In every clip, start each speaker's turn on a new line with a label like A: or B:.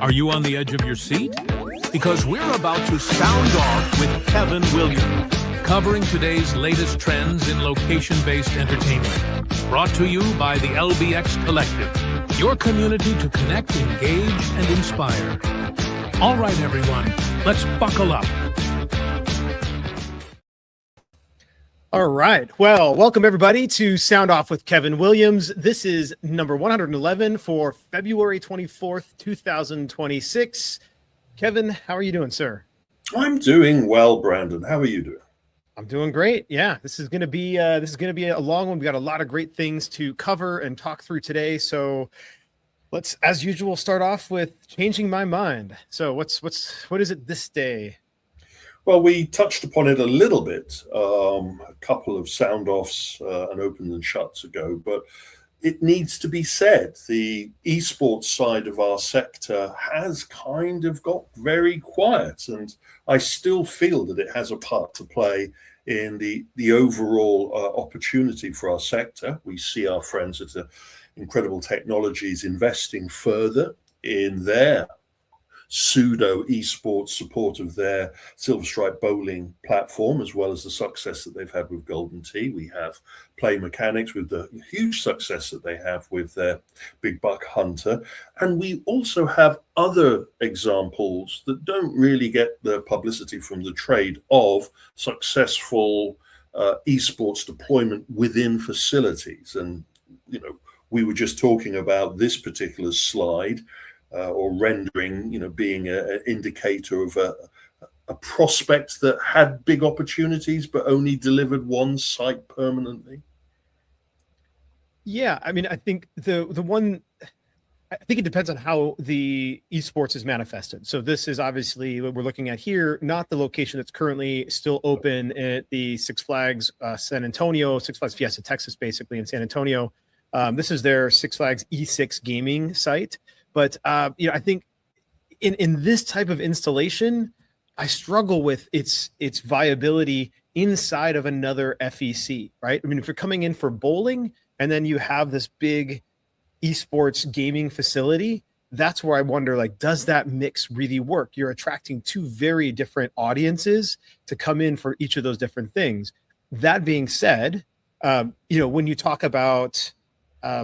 A: Are you on the edge of your seat? Because we're about to sound off with Kevin Williams, covering today's latest trends in location-based entertainment. Brought to you by the LBX Collective, your community to connect, engage, and inspire. All right, everyone, let's buckle up.
B: All right. Well, welcome everybody to Sound Off with Kevin Williams. This is number 111 for February 24th, 2026. Kevin, how are you doing, sir?
C: I'm doing well, Brandon. How are you doing?
B: I'm doing great. Yeah, this is going to be a long one. We got a lot of great things to cover and talk through today. So let's, as usual, start off with changing my mind. So what is it this day?
C: Well, we touched upon it a little bit, a couple of sound offs and opens and shuts ago, but it needs to be said, the esports side of our sector has kind of got very quiet, and I still feel that it has a part to play in the overall opportunity for our sector. We see our friends at Incredible Technologies investing further in their pseudo esports support of their Silver Stripe bowling platform, as well as the success that they've had with Golden Tee. We have Play Mechanics with the huge success that they have with their Big Buck Hunter. And we also have other examples that don't really get the publicity from the trade of successful esports deployment within facilities. And, you know, we were just talking about this particular slide, or rendering, you know, being an indicator of a prospect that had big opportunities but only delivered one site permanently.
B: Yeah, I mean, I think I think it depends on how the esports is manifested. So this is obviously what we're looking at here, not the location that's currently still open at the Six Flags San Antonio, Six Flags Fiesta Texas, basically in San Antonio. This is their Six Flags E6 gaming site. But you know, I think in this type of installation, I struggle with its viability inside of another FEC, right? I mean, if you're coming in for bowling and then you have this big esports gaming facility, that's where I wonder, like, does that mix really work? You're attracting two very different audiences to come in for each of those different things. That being said, you know, when you talk about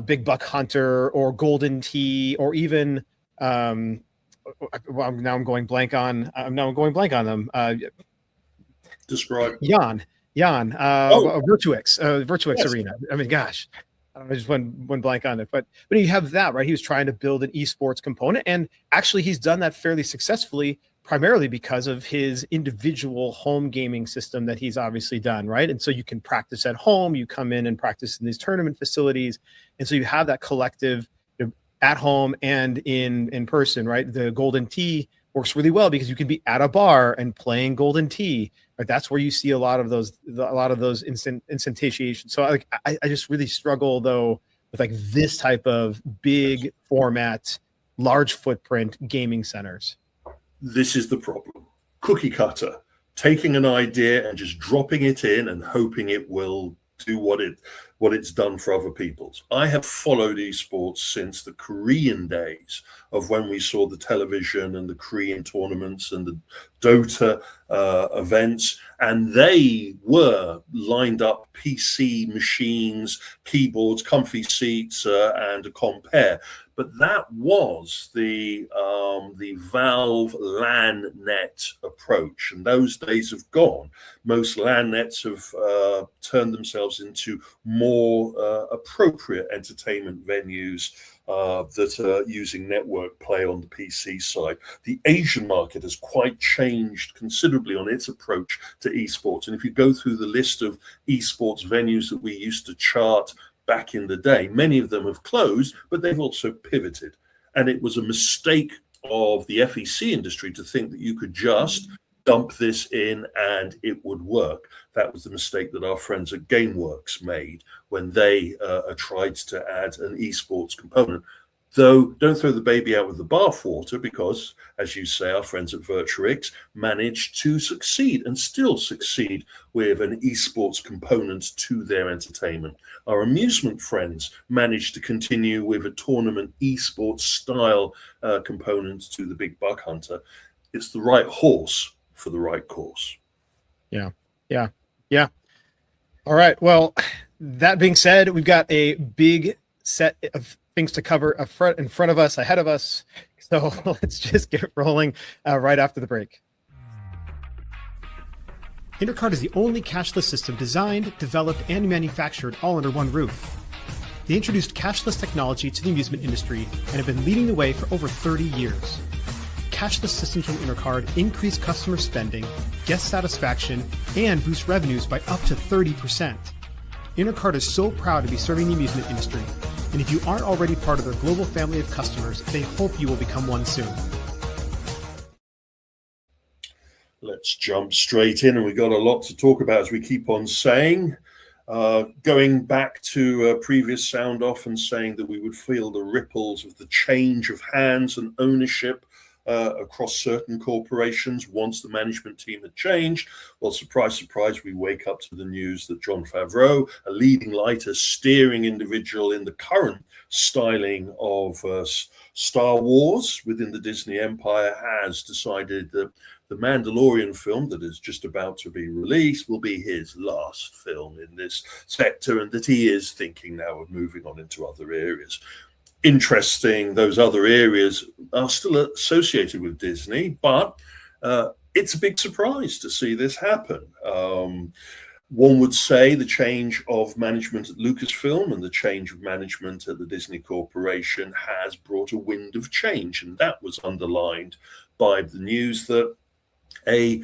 B: Big Buck Hunter or Golden Tee, or even well, now I'm going blank on them.
C: Describe.
B: Virtuix
C: Yes.
B: Arena. I mean, gosh, I just went blank on it. But you have that, right? He was trying to build an esports component, and actually he's done that fairly successfully, primarily because of his individual home gaming system that he's obviously done, right? And so you can practice at home, you come in and practice in these tournament facilities. And so you have that collective, you know, at home and in person, right? The Golden Tee works really well because you can be at a bar and playing Golden Tee, right? That's where you see a lot of those instantiations. So I just really struggle though with like this type of big format, large footprint gaming centers.
C: This is the problem. Cookie cutter, taking an idea and just dropping it in and hoping it will do what it's done for other people's. I have followed esports since the Korean days of when we saw the television and the Korean tournaments and the Dota events, and they were lined up PC machines, keyboards, comfy seats, and a compere. But that was the Valve LAN net approach, and those days have gone. Most LAN nets have turned themselves into more appropriate entertainment venues that are using network play on the PC side. The Asian market has quite changed considerably on its approach to esports. And if you go through the list of esports venues that we used to chart back in the day, many of them have closed, but they've also pivoted. And it was a mistake of the FEC industry to think that you could just dump this in and it would work. That was the mistake that our friends at GameWorks made when they tried to add an esports component. Though don't throw the baby out with the bathwater, because, as you say, our friends at Virtuix managed to succeed and still succeed with an esports component to their entertainment. Our amusement friends managed to continue with a tournament esports style component to the Big Buck Hunter. It's the right horse for the right course.
B: Yeah. All right. Well, that being said, we've got a big set of things to cover in front of us, ahead of us. So let's just get rolling right after the break. Intercard is the only cashless system designed, developed, and manufactured all under one roof. They introduced cashless technology to the amusement industry and have been leading the way for over 30 years. Cashless systems from Intercard increase customer spending, guest satisfaction, and boost revenues by up to 30%. Intercard is so proud to be serving the amusement industry, and if you aren't already part of their global family of customers, they hope you will become one soon.
C: Let's jump straight in, and we've got a lot to talk about, as we keep on saying. Going back to a previous sound off and saying that we would feel the ripples of the change of hands and ownership across certain corporations once the management team had changed. Well, surprise, surprise, we wake up to the news that Jon Favreau, a leading light, a steering individual in the current styling of Star Wars within the Disney Empire, has decided that the Mandalorian film that is just about to be released will be his last film in this sector, and that he is thinking now of moving on into other areas. Interesting, those other areas are still associated with Disney, but it's a big surprise to see this happen. One would say the change of management at Lucasfilm and the change of management at the Disney Corporation has brought a wind of change, and that was underlined by the news that a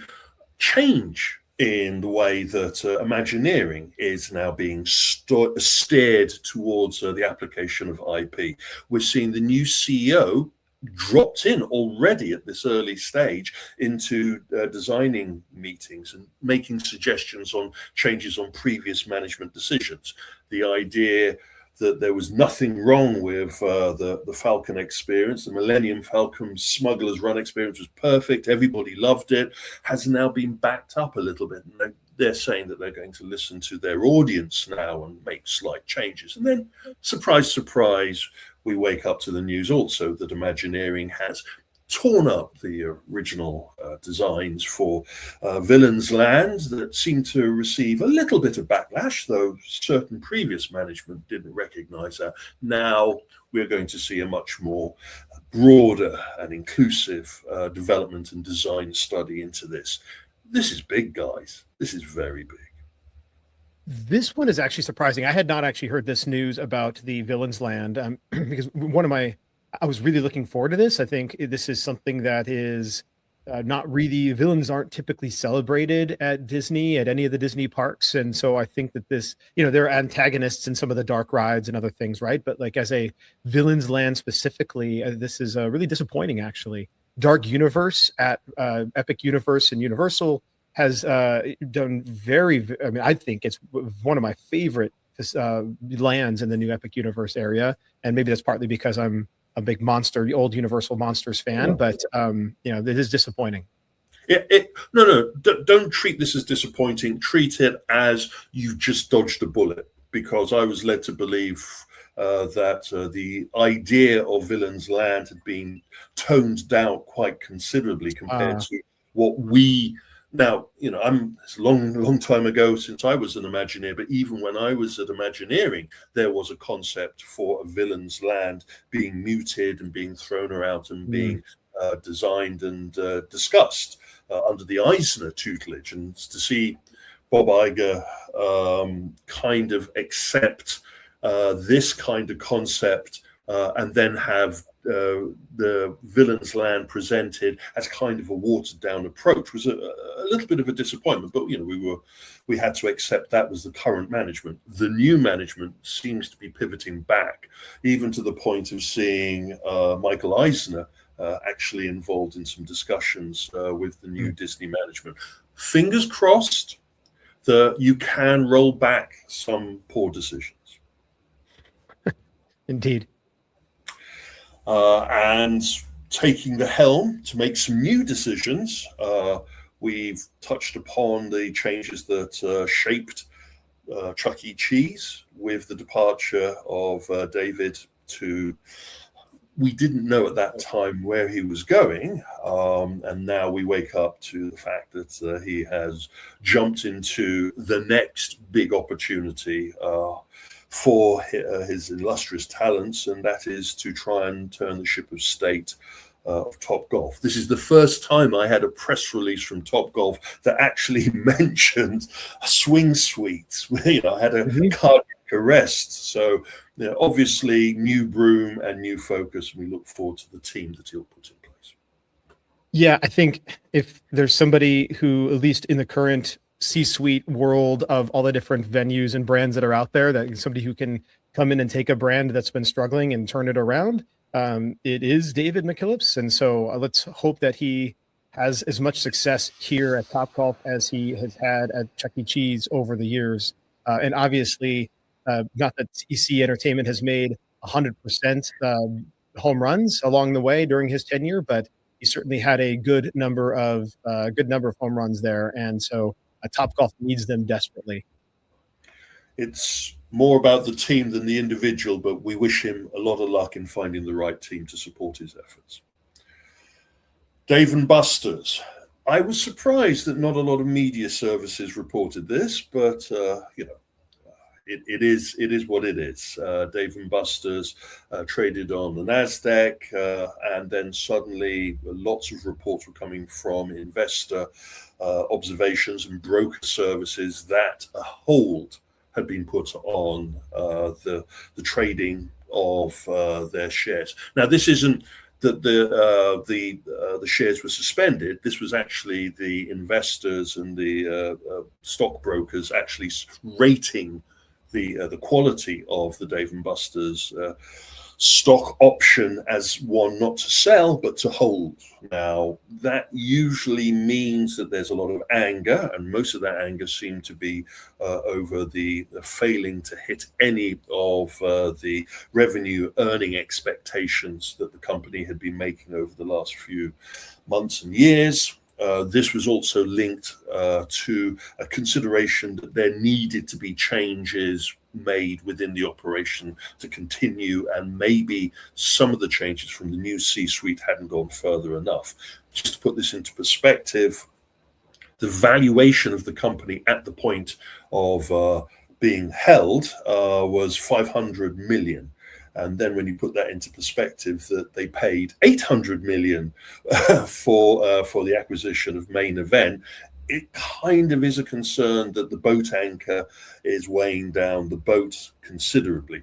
C: change in the way that Imagineering is now being steered towards the application of IP. We're seeing the new CEO dropped in already at this early stage into designing meetings and making suggestions on changes on previous management decisions. The idea that there was nothing wrong with the Falcon experience. The Millennium Falcon Smuggler's Run experience was perfect. Everybody loved it. Has now been backed up a little bit. And they're saying that they're going to listen to their audience now and make slight changes. And then, surprise, surprise, we wake up to the news also that Imagineering has torn up the original designs for Villain's Land that seemed to receive a little bit of backlash, though certain previous management didn't recognize that. Now we're going to see a much more broader and inclusive development and design study into this. This is big, guys. This is very big.
B: This one is actually surprising. I had not actually heard this news about the Villain's Land because I was really looking forward to this. I think this is something that is not really, villains aren't typically celebrated at Disney, at any of the Disney parks. And so I think that this, there are antagonists in some of the dark rides and other things, right? But like as a Villain's Land specifically, this is really disappointing, actually. Dark Universe at Epic Universe and Universal has done I think it's one of my favorite lands in the new Epic Universe area. And maybe that's partly because I'm a big old Universal Monsters fan, but it is disappointing.
C: No, don't treat this as disappointing. Treat it as you've just dodged a bullet, because I was led to believe that the idea of Villain's Land had been toned down quite considerably compared to what we. Now, it's a long time ago since I was an Imagineer, but even when I was at Imagineering, there was a concept for a Villain's Land being muted and being thrown around and being designed and discussed under the Eisner tutelage. And to see Bob Iger kind of accept this kind of concept and then have the Villain's Land presented as kind of a watered down approach was a little bit of a disappointment, but we had to accept that was the current management. The new management seems to be pivoting back, even to the point of seeing Michael Eisner actually involved in some discussions with the new Disney management. Fingers crossed that you can roll back some poor decisions.
B: Indeed.
C: and taking the helm to make some new decisions. We've touched upon the changes that shaped Chuck E. Cheese with the departure of David to, we didn't know at that time where he was going, and now we wake up to the fact that he has jumped into the next big opportunity for his illustrious talents, and that is to try and turn the ship of state of Topgolf. This is the first time I had a press release from Topgolf that actually mentioned a swing suite. I had a cardiac arrest. So, obviously, new broom and new focus. And we look forward to the team that he'll put in place.
B: Yeah, I think if there's somebody who, at least in the current C-suite world of all the different venues and brands that are out there, that is somebody who can come in and take a brand that's been struggling and turn it around, it is David McKillips. And so let's hope that he has as much success here at Topgolf as he has had at Chuck E. Cheese over the years. And obviously, not that TC Entertainment has made 100% home runs along the way during his tenure, but he certainly had a good number of home runs there. And so Topgolf needs them desperately.
C: It's more about the team than the individual, but we wish him a lot of luck in finding the right team to support his efforts. Dave & Buster's. I was surprised that not a lot of media services reported this, but it is what it is. Dave & Buster's traded on the NASDAQ, and then suddenly lots of reports were coming from investor observations and broker services that a hold had been put on the trading of their shares. Now, this isn't that the shares were suspended. This was actually the investors and the stockbrokers actually rating the quality of the Dave & Buster's stock option as one not to sell but to hold. Now, that usually means that there's a lot of anger, and most of that anger seemed to be over the failing to hit any of the revenue earning expectations that the company had been making over the last few months and years. This was also linked to a consideration that there needed to be changes made within the operation to continue, and maybe some of the changes from the new C-suite hadn't gone further enough. Just to put this into perspective, the valuation of the company at the point of being held was 500 million. And then when you put that into perspective, that they paid 800 million for the acquisition of Main Event, it kind of is a concern that the boat anchor is weighing down the boat considerably.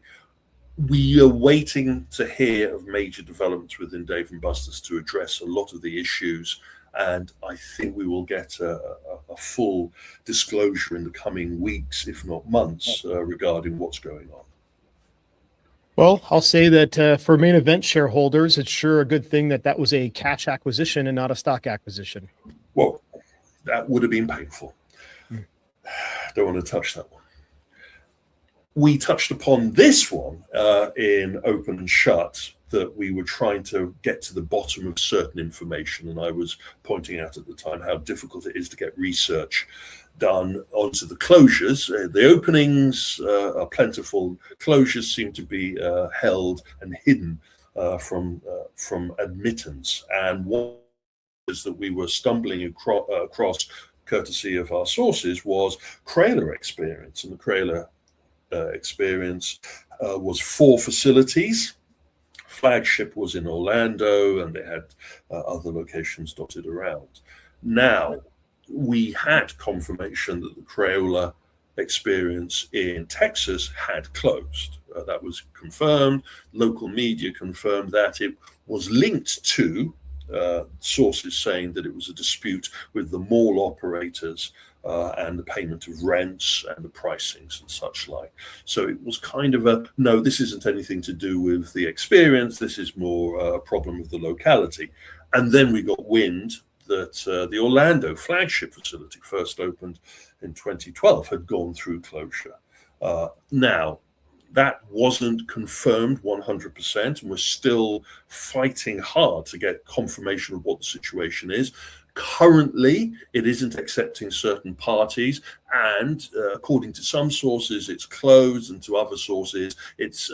C: We are waiting to hear of major developments within Dave & Buster's to address a lot of the issues, and I think we will get a full disclosure in the coming weeks, if not months, regarding what's going on.
B: Well, I'll say that for Main Event shareholders, it's sure a good thing that was a cash acquisition and not a stock acquisition.
C: Well, that would have been painful. Don't want to touch that one. We touched upon this one in Open and Shut, that we were trying to get to the bottom of certain information, and I was pointing out at the time how difficult it is to get research done onto the closures. The openings are plentiful. Closures seem to be held and hidden from admittance. And what is that we were stumbling across, courtesy of our sources, was Craylor experience. And the Craylor experience was 4 facilities. Flagship was in Orlando, and they had other locations dotted around. Now, we had confirmation that the Crayola experience in Texas had closed. That was confirmed. Local media confirmed that. It was linked to sources saying that it was a dispute with the mall operators and the payment of rents and the pricings and such like. So it was kind of a, no, this isn't anything to do with the experience. This is more a problem of the locality. And then we got wind that the Orlando flagship facility, first opened in 2012, had gone through closure. Now, That wasn't confirmed 100%, and we're still fighting hard to get confirmation of what the situation is. Currently, it isn't accepting certain parties, and according to some sources, it's closed, and to other sources, it's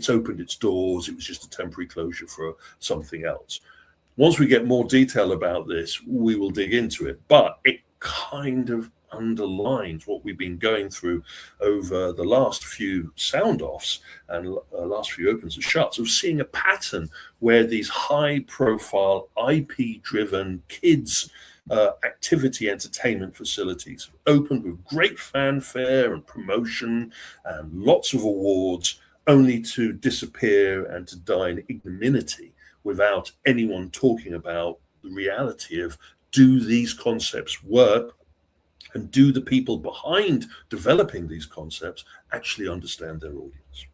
C: opened its doors. It was just a temporary closure for something else. Once we get more detail about this, we will dig into it, but it kind of underlines what we've been going through over the last few sound offs and last few opens and shuts, of seeing a pattern where these high profile IP driven kids activity entertainment facilities opened with great fanfare and promotion and lots of awards, only to disappear and to die in ignominy without anyone talking about the reality of, do these concepts work? And do the people behind developing these concepts actually understand their audience?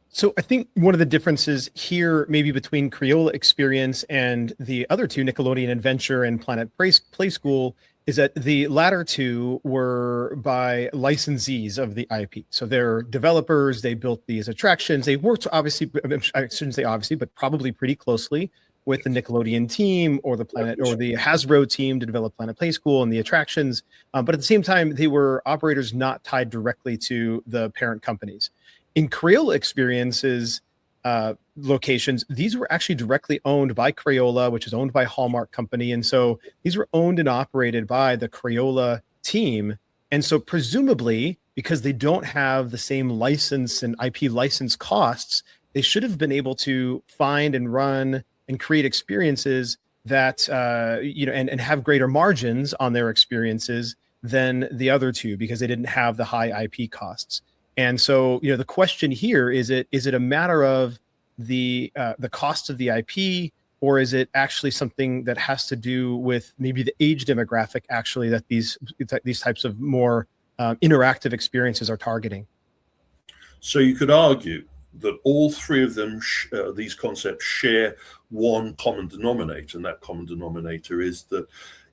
B: So I think one of the differences here, maybe between Crayola Experience and the other two, Nickelodeon Adventure and Planet Play School, is that the latter two were by licensees of the IP. So they're developers, they built these attractions. They worked obviously, I shouldn't say obviously, but probably pretty closely with the Nickelodeon team or the Planet or the Hasbro team to develop Planet Play School and the attractions. But at the same time, they were operators not tied directly to the parent companies. In Crayola Experiences locations, these were actually directly owned by Crayola, which is owned by Hallmark Company. And so these were owned and operated by the Crayola team. And so presumably, because they don't have the same license and IP license costs, they should have been able to find and run and create experiences that and have greater margins on their experiences than the other two, because they didn't have the high IP costs. And so, the question here is it a matter of the cost of the IP, or is it actually something that has to do with maybe the age demographic actually that these types of more interactive experiences are targeting?
C: So you could argue that all three of them, these concepts, share one common denominator, and that common denominator is that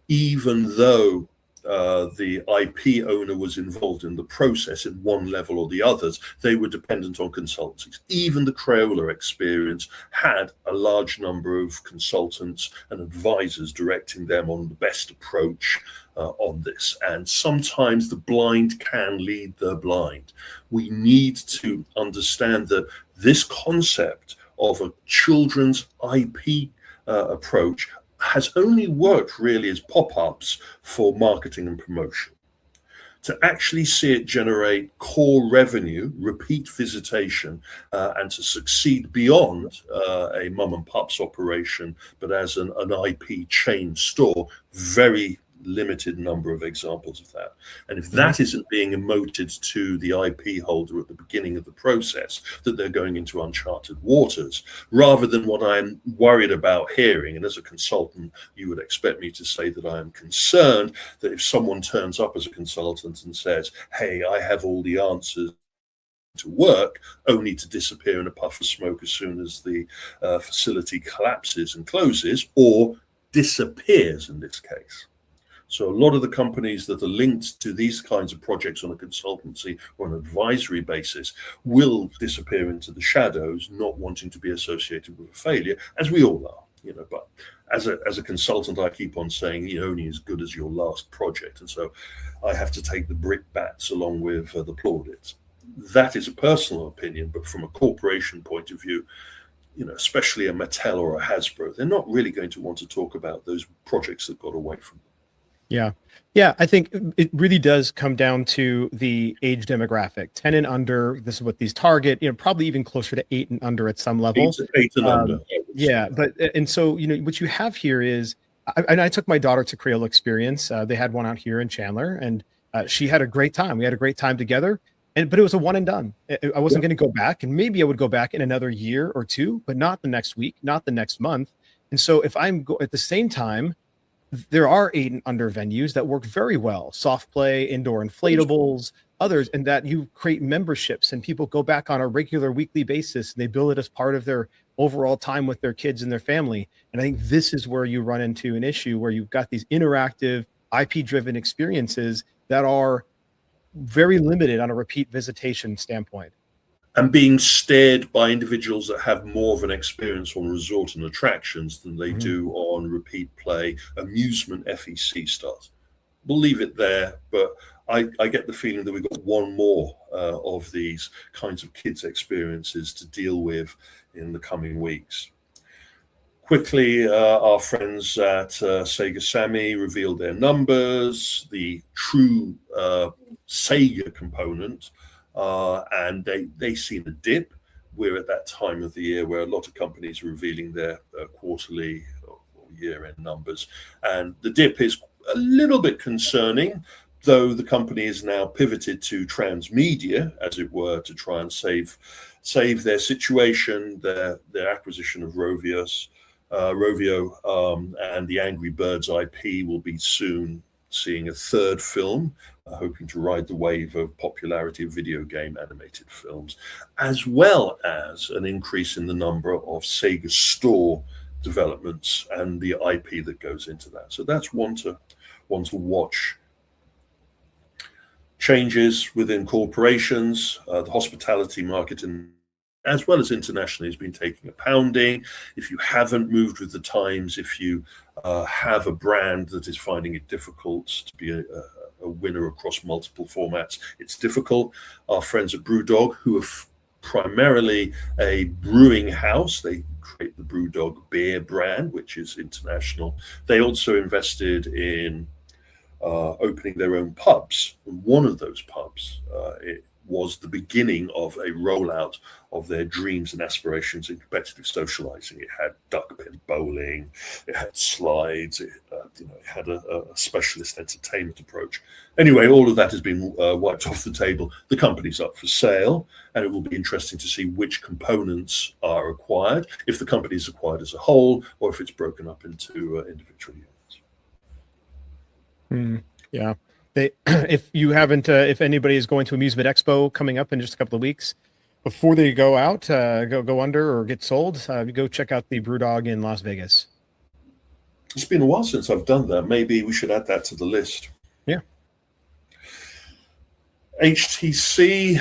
C: even though the IP owner was involved in the process in one level or the others, they were dependent on consultancies. Even the Crayola Experience had a large number of consultants and advisors directing them on the best approach on this. And sometimes the blind can lead the blind. We need to understand that this concept of a children's IP approach has only worked really as pop-ups for marketing and promotion. To actually see it generate core revenue, repeat visitation, and to succeed beyond a mum and pup's operation, but as an IP chain store, very limited number of examples of that. And if that isn't being emoted to the IP holder at the beginning of the process, that they're going into uncharted waters, rather than what I'm worried about hearing. And as a consultant, you would expect me to say that I am concerned that if someone turns up as a consultant and says, hey, I have all the answers to work, only to disappear in a puff of smoke as soon as the facility collapses and closes, or disappears in this case. So a lot of the companies that are linked to these kinds of projects on a consultancy or an advisory basis will disappear into the shadows, not wanting to be associated with a failure, as we all are, But as a consultant, I keep on saying you're only as good as your last project, and so I have to take the brickbats along with the plaudits. That is a personal opinion, but from a corporation point of view, especially a Mattel or a Hasbro, they're not really going to want to talk about those projects that got away from them.
B: Yeah. I think it really does come down to the age demographic. 10 and under, this is what these target, probably even closer to 8 and under at some level.
C: 8 and under.
B: Yeah. And so, what you have here is, I took my daughter to Crayola Experience. They had one out here in Chandler, and she had a great time. We had a great time together. But it was a one and done. I wasn't going to go back, and maybe I would go back in another year or two, but not the next week, not the next month. And so if I'm at the same time, there are 8 and under venues that work very well, soft play, indoor inflatables, others, and that you create memberships and people go back on a regular weekly basis and they build it as part of their overall time with their kids and their family. And I think this is where you run into an issue where you've got these interactive IP driven experiences that are very limited on a repeat visitation standpoint.
C: And being steered by individuals that have more of an experience on resort and attractions than they do on repeat play amusement FEC stars. We'll leave it there, but I get the feeling that we've got one more of these kinds of kids experiences to deal with in the coming weeks. Quickly, our friends at Sega Sammy revealed their numbers, the true Sega component, and they seen a dip. We're at that time of the year where a lot of companies are revealing their quarterly or year-end numbers, and the dip is a little bit concerning, though the company is now pivoted to Transmedia, as it were, to try and save their situation, their acquisition of Rovio, and the Angry Birds IP will be soon seeing a third film, hoping to ride the wave of popularity of video game animated films, as well as an increase in the number of Sega Store developments and the IP that goes into that. So that's one to watch. Changes within corporations, the hospitality market as well as internationally has been taking a pounding. If you haven't moved with the times, if you have a brand that is finding it difficult to be a winner across multiple formats, it's difficult. Our friends at BrewDog, who are primarily a brewing house, they create the BrewDog beer brand, which is international. They also invested in opening their own pubs. And one of those pubs, it was the beginning of a rollout of their dreams and aspirations in competitive socializing. It had duck pin bowling, it had slides, it had a specialist entertainment approach. Anyway, all of that has been wiped off the table. The company's up for sale, and it will be interesting to see which components are acquired, if the company is acquired as a whole, or if it's broken up into individual units.
B: Yeah. If you haven't, if anybody is going to Amusement Expo coming up in just a couple of weeks, before they go out, go under or get sold, go check out the BrewDog in Las Vegas.
C: It's been a while since I've done that. Maybe we should add that to the list.
B: Yeah.
C: HTC,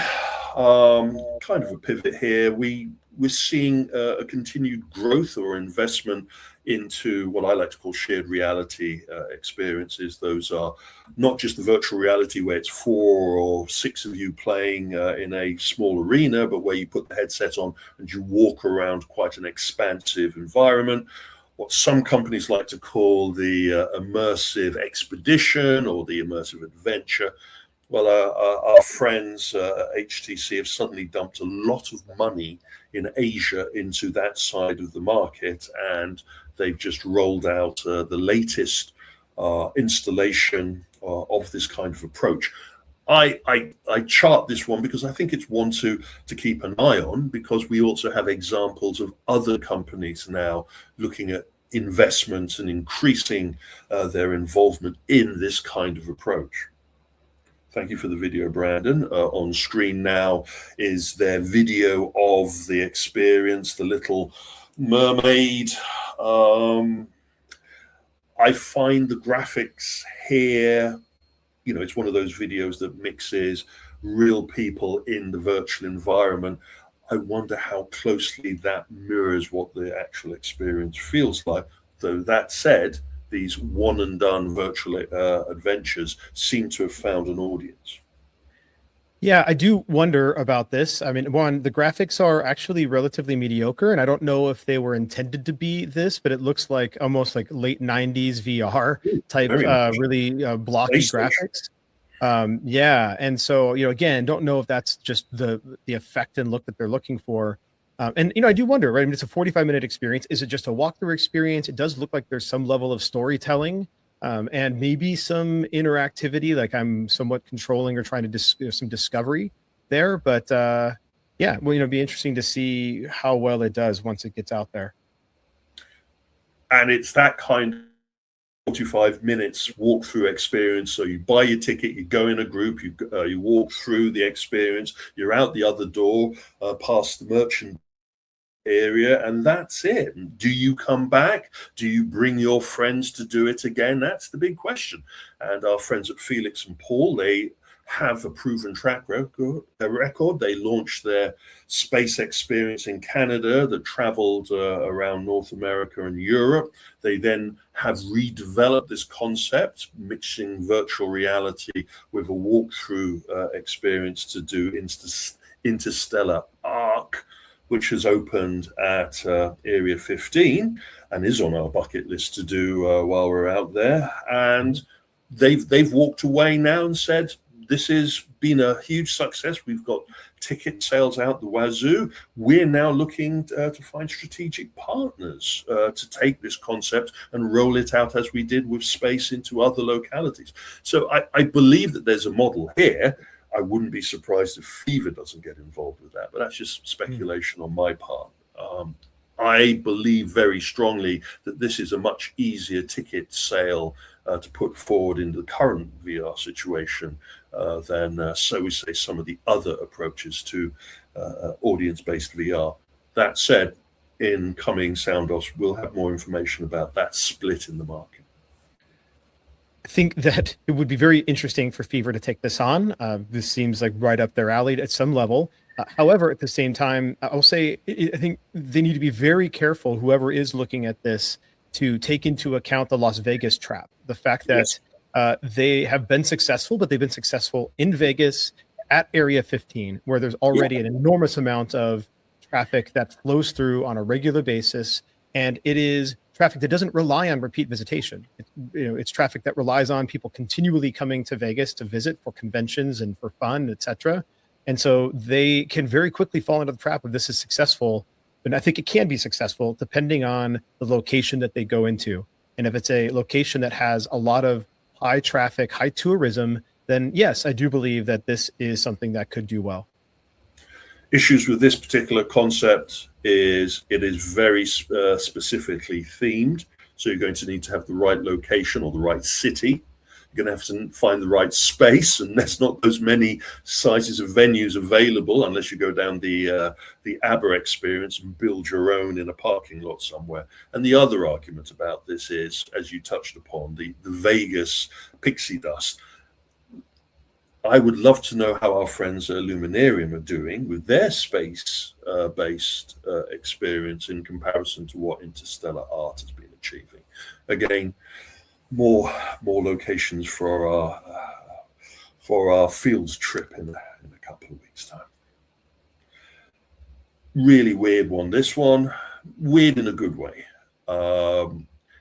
C: kind of a pivot here. We're seeing a continued growth or investment into what I like to call shared reality experiences. Those are not just the virtual reality where it's 4 or 6 of you playing in a small arena, but where you put the headset on and you walk around quite an expansive environment. What some companies like to call the immersive expedition or the immersive adventure. Well, our friends HTC have suddenly dumped a lot of money in Asia into that side of the market, and they've just rolled out the latest installation of this kind of approach. I chart this one because I think it's one to keep an eye on, because we also have examples of other companies now looking at investments and increasing their involvement in this kind of approach. Thank you for the video, Brandon. On screen now is their video of the experience, the Little Mermaid. I find the graphics here, it's one of those videos that mixes real people in the virtual environment. I wonder how closely that mirrors what the actual experience feels like. Though that said, these one and done virtual adventures seem to have found an audience.
B: Yeah, I do wonder about this. I mean, one, the graphics are actually relatively mediocre, and I don't know if they were intended to be this, but it looks like almost like late 90s VR type, really blocky graphics. Yeah, and so, again, don't know if that's just the effect and look that they're looking for. And, I do wonder, right? I mean, it's a 45-minute experience. Is it just a walkthrough experience? It does look like there's some level of storytelling and maybe some interactivity, like I'm somewhat controlling or trying to some discovery there. But yeah, well, it'd be interesting to see how well it does once it gets out there.
C: And it's that kind of 45 minutes walkthrough experience. So you buy your ticket, you go in a group, you walk through the experience, you're out the other door, past the merchant area, and that's it. Do you come back? Do you bring your friends to do it again? That's the big question. And our friends at Felix and Paul, they have a proven track record. They launched their space experience in Canada that traveled around North America and Europe. They then have redeveloped this concept, mixing virtual reality with a walkthrough experience to do Interstellar Arc, which has opened at Area 15 and is on our bucket list to do while we're out there. And they've walked away now and said, this has been a huge success. We've got ticket sales out the wazoo. We're now looking to find strategic partners to take this concept and roll it out as we did with space into other localities. So I believe that there's a model here. I wouldn't be surprised if Fever doesn't get involved with that, but that's just speculation on my part. I believe very strongly that this is a much easier ticket sale to put forward in the current VR situation than, so we say, some of the other approaches to audience-based VR. That said, in coming sound offs, we'll have more information about that split in the market.
B: I think that it would be very interesting for Fever to take this on. This seems like right up their alley at some level. However, at the same time, I'll say I think they need to be very careful, whoever is looking at this, to take into account the Las Vegas trap. The fact that they have been successful, but they've been successful in Vegas at Area 15, where there's already an enormous amount of traffic that flows through on a regular basis. And it is traffic that doesn't rely on repeat visitation. It's traffic that relies on people continually coming to Vegas to visit for conventions and for fun, etc. And so they can very quickly fall into the trap of this is successful. But I think it can be successful depending on the location that they go into. And if it's a location that has a lot of high traffic, high tourism, then yes, I do believe that this is something that could do well.
C: Issues with this particular concept is it is very specifically themed. So you're going to need to have the right location or the right city. You're going to have to find the right space, and there's not those many sizes of venues available unless you go down the ABBA experience and build your own in a parking lot somewhere. And the other argument about this is, as you touched upon, the Vegas pixie dust. I would love to know how our friends at Luminarium are doing with their space-based experience in comparison to what Interstellar Art has been achieving. Again, more locations for our fields trip in a couple of weeks' time. Really weird one. This one, weird in a good way.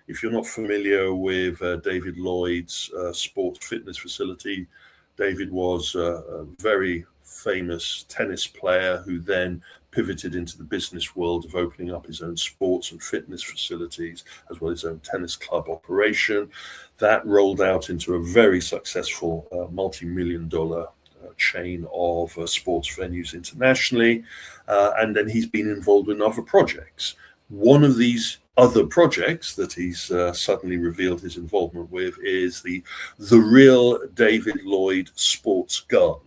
C: If you're not familiar with David Lloyd's sports fitness facility, David was a very famous tennis player who then pivoted into the business world of opening up his own sports and fitness facilities, as well as his own tennis club operation. That rolled out into a very successful multi-million-dollar chain of sports venues internationally. And then he's been involved in other projects. One of these other projects that he's suddenly revealed his involvement with is the real David Lloyd Sports Garden.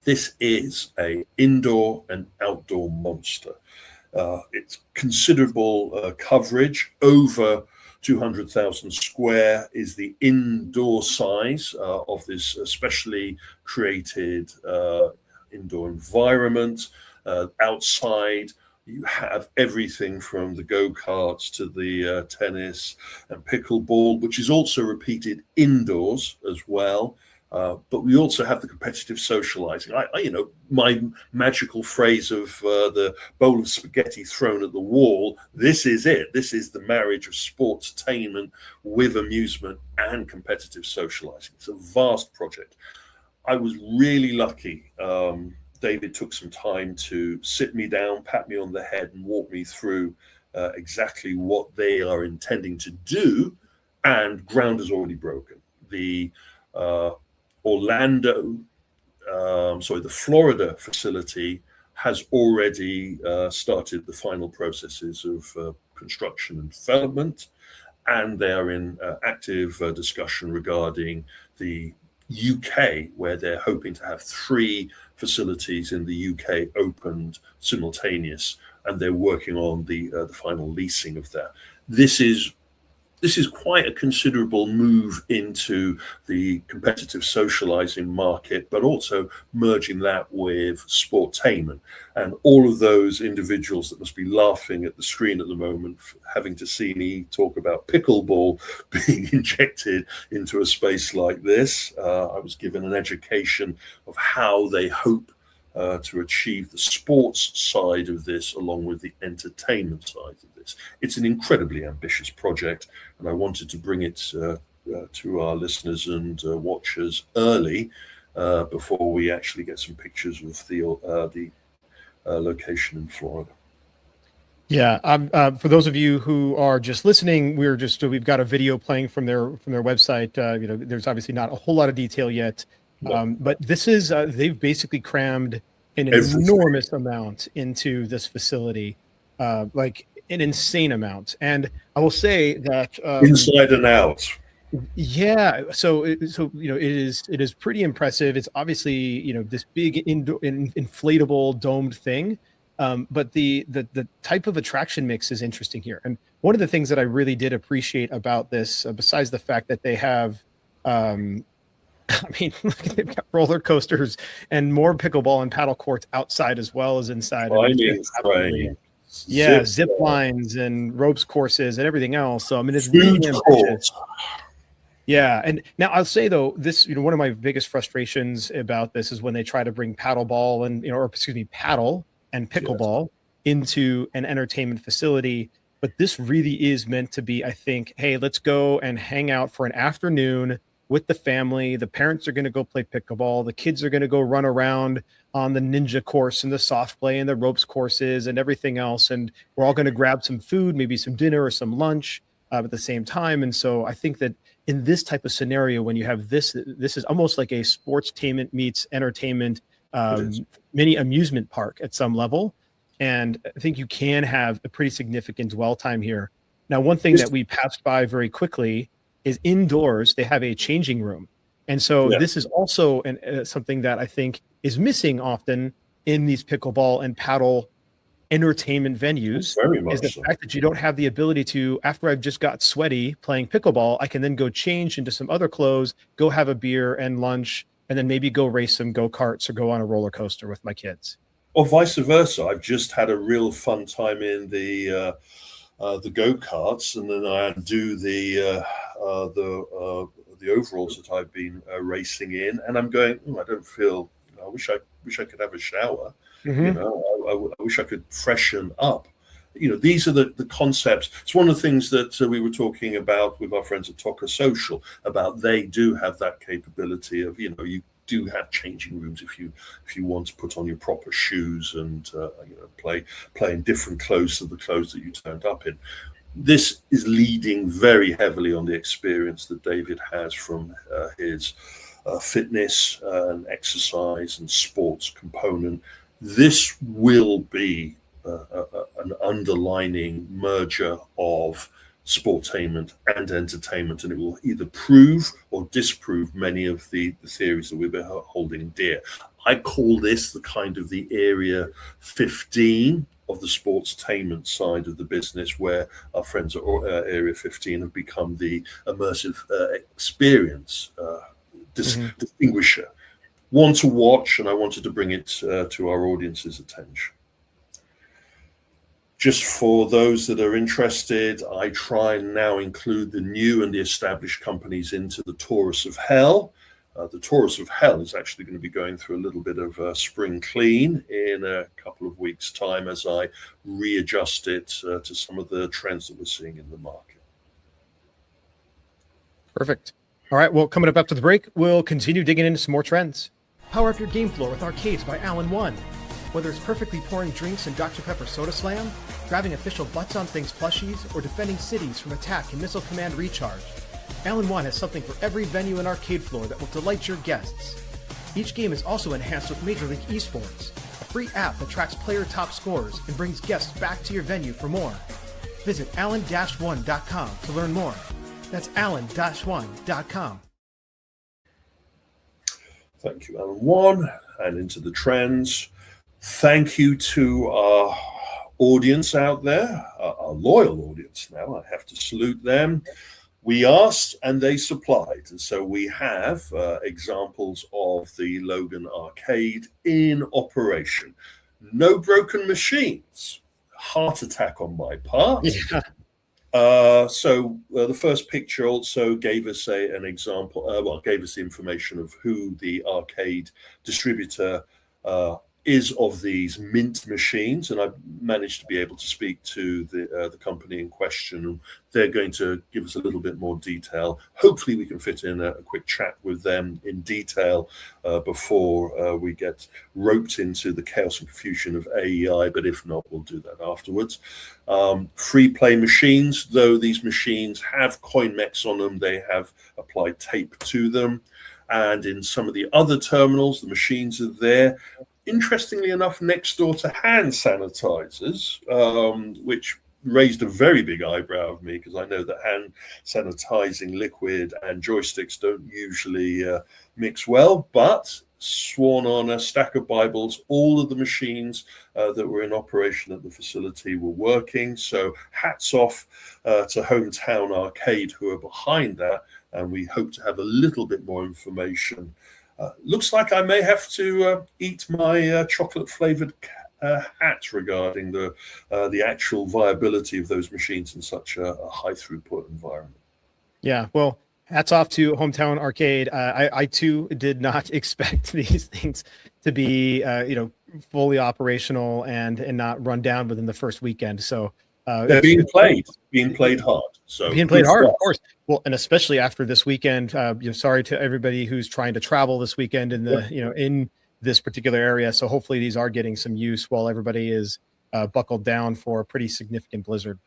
C: This is a indoor and outdoor monster. It's considerable coverage. Over 200,000 square is the indoor size of this specially created indoor environment. Outside, you have everything from the go-karts to the tennis and pickleball, which is also repeated indoors as well. But we also have the competitive socializing. My magical phrase of the bowl of spaghetti thrown at the wall, this is it. This is the marriage of sportstainment with amusement and competitive socializing. It's a vast project. I was really lucky. David took some time to sit me down, pat me on the head, and walk me through exactly what they are intending to do. And ground is already broken. The the Florida facility has already started the final processes of construction and development, and they are in active discussion regarding the UK, where they're hoping to have 3 facilities in the UK opened simultaneous, and they're working on the final leasing of that. This is this is quite a considerable move into the competitive socializing market, but also merging that with sportainment. And all of those individuals that must be laughing at the screen at the moment, having to see me talk about pickleball being injected into a space like this. I was given an education of how they hope to achieve the sports side of this along with the entertainment side of this. It's an incredibly ambitious project, and I wanted to bring it to our listeners and watchers early before we actually get some pictures of the location in Florida.
B: Yeah, for those of you who are just listening, we've got a video playing from their website. There's obviously not a whole lot of detail yet. But this is, they've basically crammed an enormous amount into this facility, like an insane amount. And I will say that
C: inside and out.
B: Yeah, so it is pretty impressive. It's obviously this big inflatable domed thing, but the type of attraction mix is interesting here. And one of the things that I really did appreciate about this, besides the fact that they have they've got roller coasters and more pickleball and paddle courts outside as well as inside. Zip lines and ropes courses and everything else. So it's really ambitious. Yeah, and now I'll say though, this one of my biggest frustrations about this is when they try to bring paddle and pickleball into an entertainment facility. But this really is meant to be, I think, hey, let's go and hang out for an afternoon with the family. The parents are going to go play pickleball. The kids are going to go run around on the ninja course and the soft play and the ropes courses and everything else. And we're all going to grab some food, maybe some dinner or some lunch at the same time. And so I think that in this type of scenario, when you have this is almost like a sportstainment meets entertainment, mini amusement park at some level. And I think you can have a pretty significant dwell time here. Now, one thing that we passed by very quickly is indoors, they have a changing room. And so this is also something that I think is missing often in these pickleball and paddle entertainment venues, is the fact that you don't have the ability to, after I've just got sweaty playing pickleball, I can then go change into some other clothes, go have a beer and lunch, and then maybe go race some go-karts or go on a roller coaster with my kids.
C: Or vice versa. I've just had a real fun time in the go-karts, and then I do the overalls that I've been racing in, and I'm going, I don't feel, I wish I could have a shower. I wish I could freshen up. These are the concepts. It's one of the things that we were talking about with our friends at Toka Social, about they do have that capability of, you do have changing rooms if you want to put on your proper shoes and play in different clothes to the clothes that you turned up in. This is leading very heavily on the experience that David has from his fitness and exercise and sports component. This will be an underlining merger of sportainment and entertainment, and it will either prove or disprove many of the theories that we've been holding dear. I call this the kind of the area 15 of the sportstainment side of the business, where our friends at area 15 have become the immersive experience distinguisher. One to watch, and I wanted to bring it to our audience's attention. Just for those that are interested, I try and now include the new and the established companies into the Taurus of Hell. The Taurus of Hell is actually going to be going through a little bit of spring clean in a couple of weeks' time as I readjust it to some of the trends that we're seeing in the market.
B: Perfect. All right, well, coming up after the break, we'll continue digging into some more trends. Power up your game floor with Arcades by Allen One. Whether it's perfectly pouring drinks in Dr. Pepper Soda Slam, grabbing official Butts on Things plushies, or defending cities from attack and missile command recharge, Allen One has something for every venue and arcade floor that will delight your guests. Each game is also enhanced with Major League Esports, a free app that tracks player top scores and brings guests back to your venue for more. Visit allen-one.com to learn more. That's allen-one.com.
C: Thank you, Allen One, and into the trends. Thank you to our audience out there, our loyal audience now, I have to salute them. We asked and they supplied. And so we have examples of the Logan Arcade in operation. No broken machines. Heart attack on my part.
B: Yeah.
C: So the first picture also gave us an example, gave us the information of who the arcade distributor is of these mint machines, and I managed to be able to speak to the company in question. They're going to give us a little bit more detail. Hopefully we can fit in a quick chat with them in detail before we get roped into the chaos and confusion of AEI, but if not, we'll do that afterwards. Free play machines, though these machines have coin mechs on them, they have applied tape to them. And in some of the other terminals, the machines are there. Interestingly enough, next door to hand sanitizers, which raised a very big eyebrow of me, because I know that hand sanitizing liquid and joysticks don't usually mix well, but sworn on a stack of Bibles, all of the machines that were in operation at the facility were working. So hats off to Hometown Arcade, who are behind that, and we hope to have a little bit more information. Looks like I may have to eat my chocolate-flavored hat regarding the actual viability of those machines in such a high-throughput environment.
B: Yeah, well, hats off to Hometown Arcade. I too did not expect these things to be, fully operational and not run down within the first weekend. So
C: they're being played hard. So
B: being played hard, of course. Well, and especially after this weekend, sorry to everybody who's trying to travel this weekend in the, in this particular area. So hopefully these are getting some use while everybody is buckled down for a pretty significant blizzard.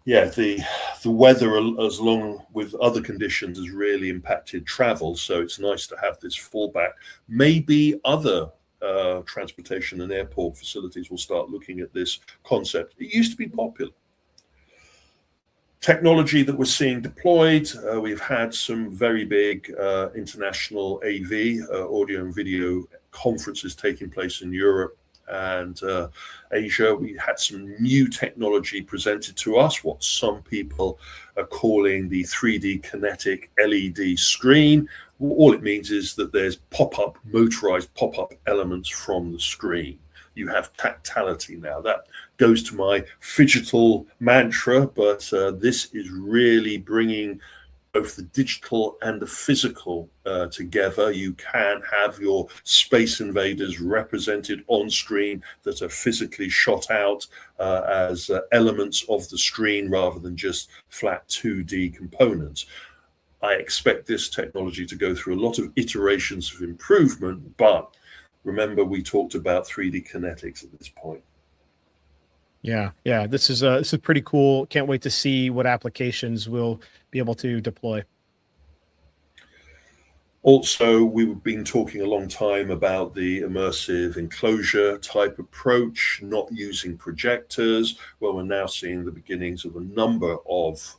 C: Yeah, the weather, as long with other conditions, has really impacted travel. So it's nice to have this fallback. Maybe other transportation and airport facilities will start looking at this concept. It used to be popular. Technology that we're seeing deployed, we've had some very big international AV, audio and video conferences taking place in Europe and Asia. We had some new technology presented to us, what some people are calling the 3D kinetic LED screen. All it means is that there's motorized pop-up elements from the screen. You have tactility now. That goes to my phygital mantra, but this is really bringing both the digital and the physical together. You can have your Space Invaders represented on screen that are physically shot out as elements of the screen rather than just flat 2D components. I expect this technology to go through a lot of iterations of improvement, but remember we talked about 3D kinetics at this point.
B: Yeah, this is pretty cool. Can't wait to see what applications we'll be able to deploy.
C: Also, we've been talking a long time about the immersive enclosure type approach, not using projectors. Well, we're now seeing the beginnings of a number of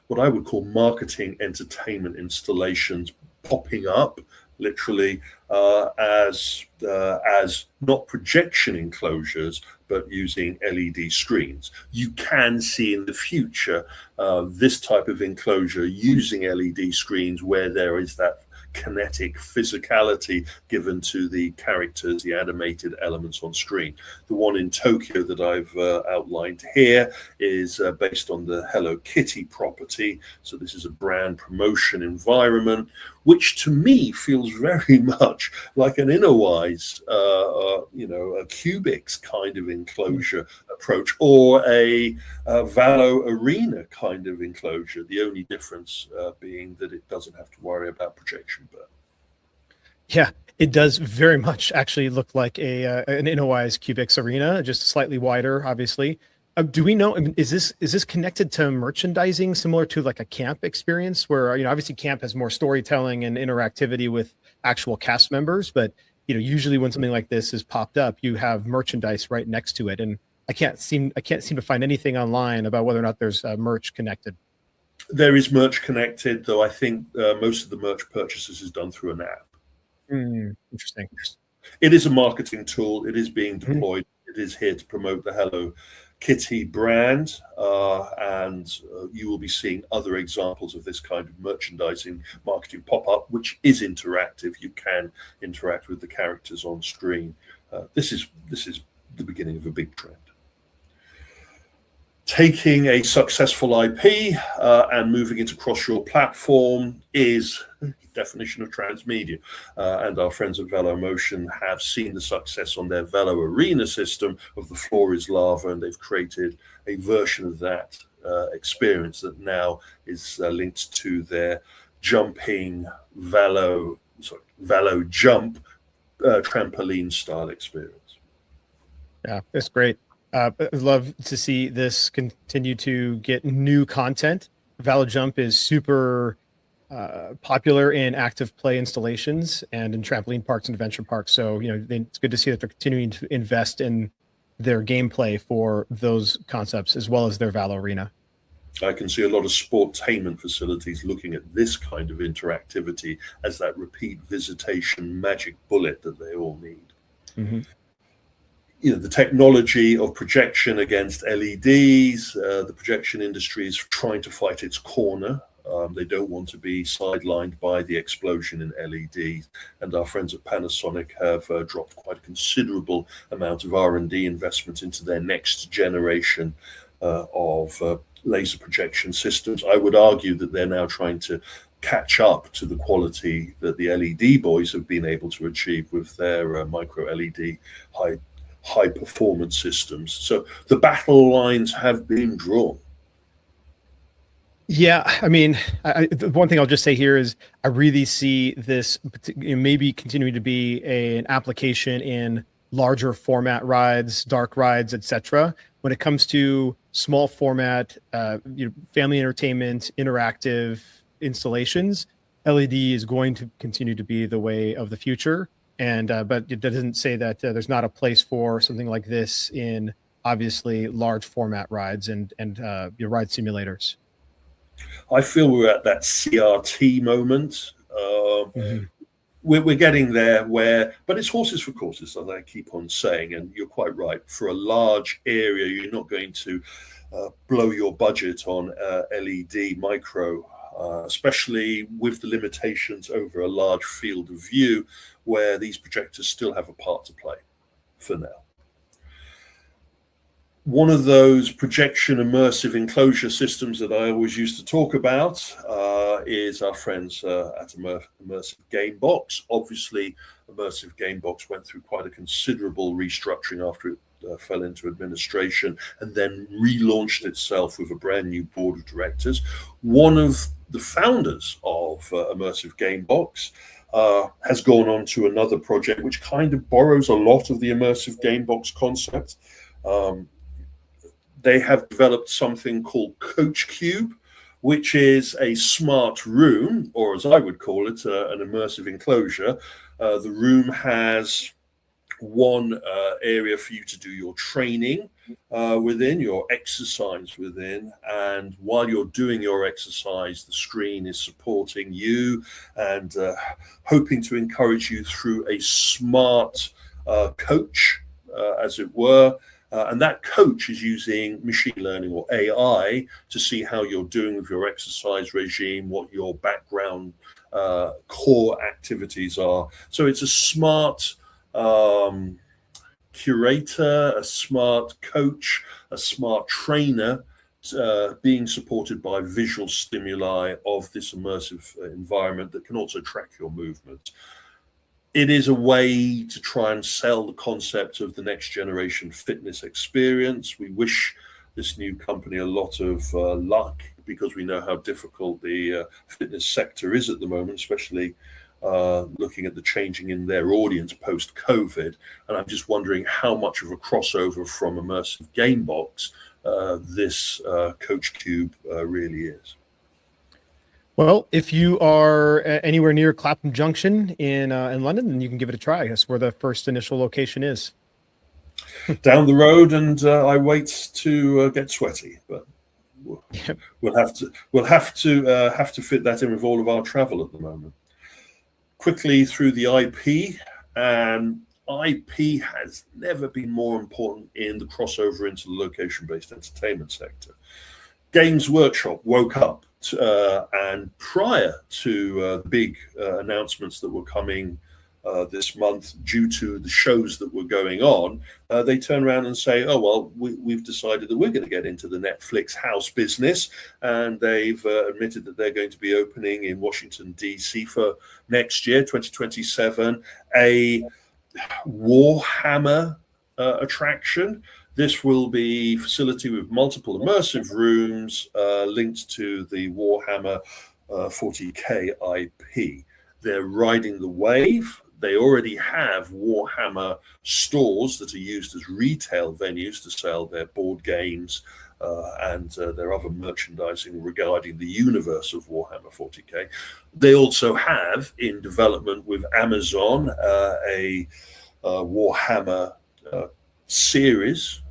C: what I would call marketing entertainment installations popping up, literally as not projection enclosures, but using LED screens. You can see in the future this type of enclosure using LED screens where there is that kinetic physicality given to the characters, the animated elements on screen. The one in Tokyo that I've outlined here is based on the Hello Kitty property. So this is a brand promotion environment, which to me feels very much like an Innerwise, a Cubics kind of enclosure approach, or a Valo Arena kind of enclosure. The only difference being that it doesn't have to worry about projection burn.
B: Yeah, it does very much actually look like an Innerwise Cubics Arena, just slightly wider, obviously. Do we know, is this connected to merchandising similar to like a camp experience where, obviously camp has more storytelling and interactivity with actual cast members, but usually when something like this is popped up, you have merchandise right next to it. And I can't seem to find anything online about whether or not there's merch connected.
C: There is merch connected, though I think most of the merch purchases is done through an app.
B: Interesting.
C: It is a marketing tool. It is being deployed It is here to promote the Hello Kitty brand, and you will be seeing other examples of this kind of merchandising marketing pop up, which is interactive. You can interact with the characters on screen. This is the beginning of a big trend. Taking a successful IP and moving it across your platform is the definition of transmedia. And our friends at VeloMotion have seen the success on their Velo Arena system of the floor is lava, and they've created a version of that experience that now is linked to their jumping Velo jump trampoline style experience.
B: Yeah, that's great. I'd love to see this continue to get new content. Velo Jump is super popular in active play installations and in trampoline parks and adventure parks. So, it's good to see that they're continuing to invest in their gameplay for those concepts as well as their Velo Arena.
C: I can see a lot of sportstainment facilities looking at this kind of interactivity as that repeat visitation magic bullet that they all need. Mm-hmm. The technology of projection against LEDs, the projection industry is trying to fight its corner. They don't want to be sidelined by the explosion in LEDs. And our friends at Panasonic have dropped quite a considerable amount of R&D investment into their next generation of laser projection systems. I would argue that they're now trying to catch up to the quality that the LED boys have been able to achieve with their micro LED high performance systems. So the battle lines have been drawn.
B: Yeah, I mean, the one thing I'll just say here is I really see this maybe continuing to be an application in larger format rides, dark rides, etc. When it comes to small format, family entertainment, interactive installations, LED is going to continue to be the way of the future. And but it doesn't say that there's not a place for something like this in obviously large format rides and your ride simulators.
C: I feel we're at that CRT moment. Mm-hmm. We're getting there but it's horses for courses, as I keep on saying. And you're quite right. For a large area, you're not going to blow your budget on LED micro, especially with the limitations over a large field of view, where these projectors still have a part to play for now. One of those projection immersive enclosure systems that I always used to talk about is our friends at Immersive Gamebox. Obviously, Immersive Gamebox went through quite a considerable restructuring after it fell into administration and then relaunched itself with a brand new board of directors. One of the founders of Immersive Gamebox has gone on to another project which kind of borrows a lot of the Immersive Gamebox concept. They have developed something called Coach Cube, which is a smart room, or as I would call it, an immersive enclosure. The room has one area for you to do your training within, your exercise within, and while you're doing your exercise, the screen is supporting you and hoping to encourage you through a smart coach, as it were. And that coach is using machine learning or AI to see how you're doing with your exercise regime, what your background core activities are. So it's a smart curator, a smart coach, a smart trainer being supported by visual stimuli of this immersive environment that can also track your movement. It is a way to try and sell the concept of the next generation fitness experience. We wish this new company a lot of luck, because we know how difficult the fitness sector is at the moment, especially looking at the changing in their audience post-COVID. And I'm just wondering how much of a crossover from Immersive Gamebox this Coach Cube really is.
B: Well, if you are anywhere near Clapham Junction in London, then you can give it a try. That's where the first initial location is.
C: Down the road, and I wait to get sweaty, but we'll have to fit that in with all of our travel at the moment. Quickly through the IP, and IP has never been more important in the crossover into the location-based entertainment sector. Games Workshop woke up and prior to the big announcements that were coming this month due to the shows that were going on, they turn around and say, oh, well, we've decided that we're going to get into the Netflix house business. And they've admitted that they're going to be opening in Washington, D.C. for next year, 2027, a Warhammer attraction. This will be a facility with multiple immersive rooms linked to the Warhammer 40K IP. They're riding the wave. They already have Warhammer stores that are used as retail venues to sell their board games and their other merchandising regarding the universe of Warhammer 40K. They also have in development with Amazon a Warhammer series.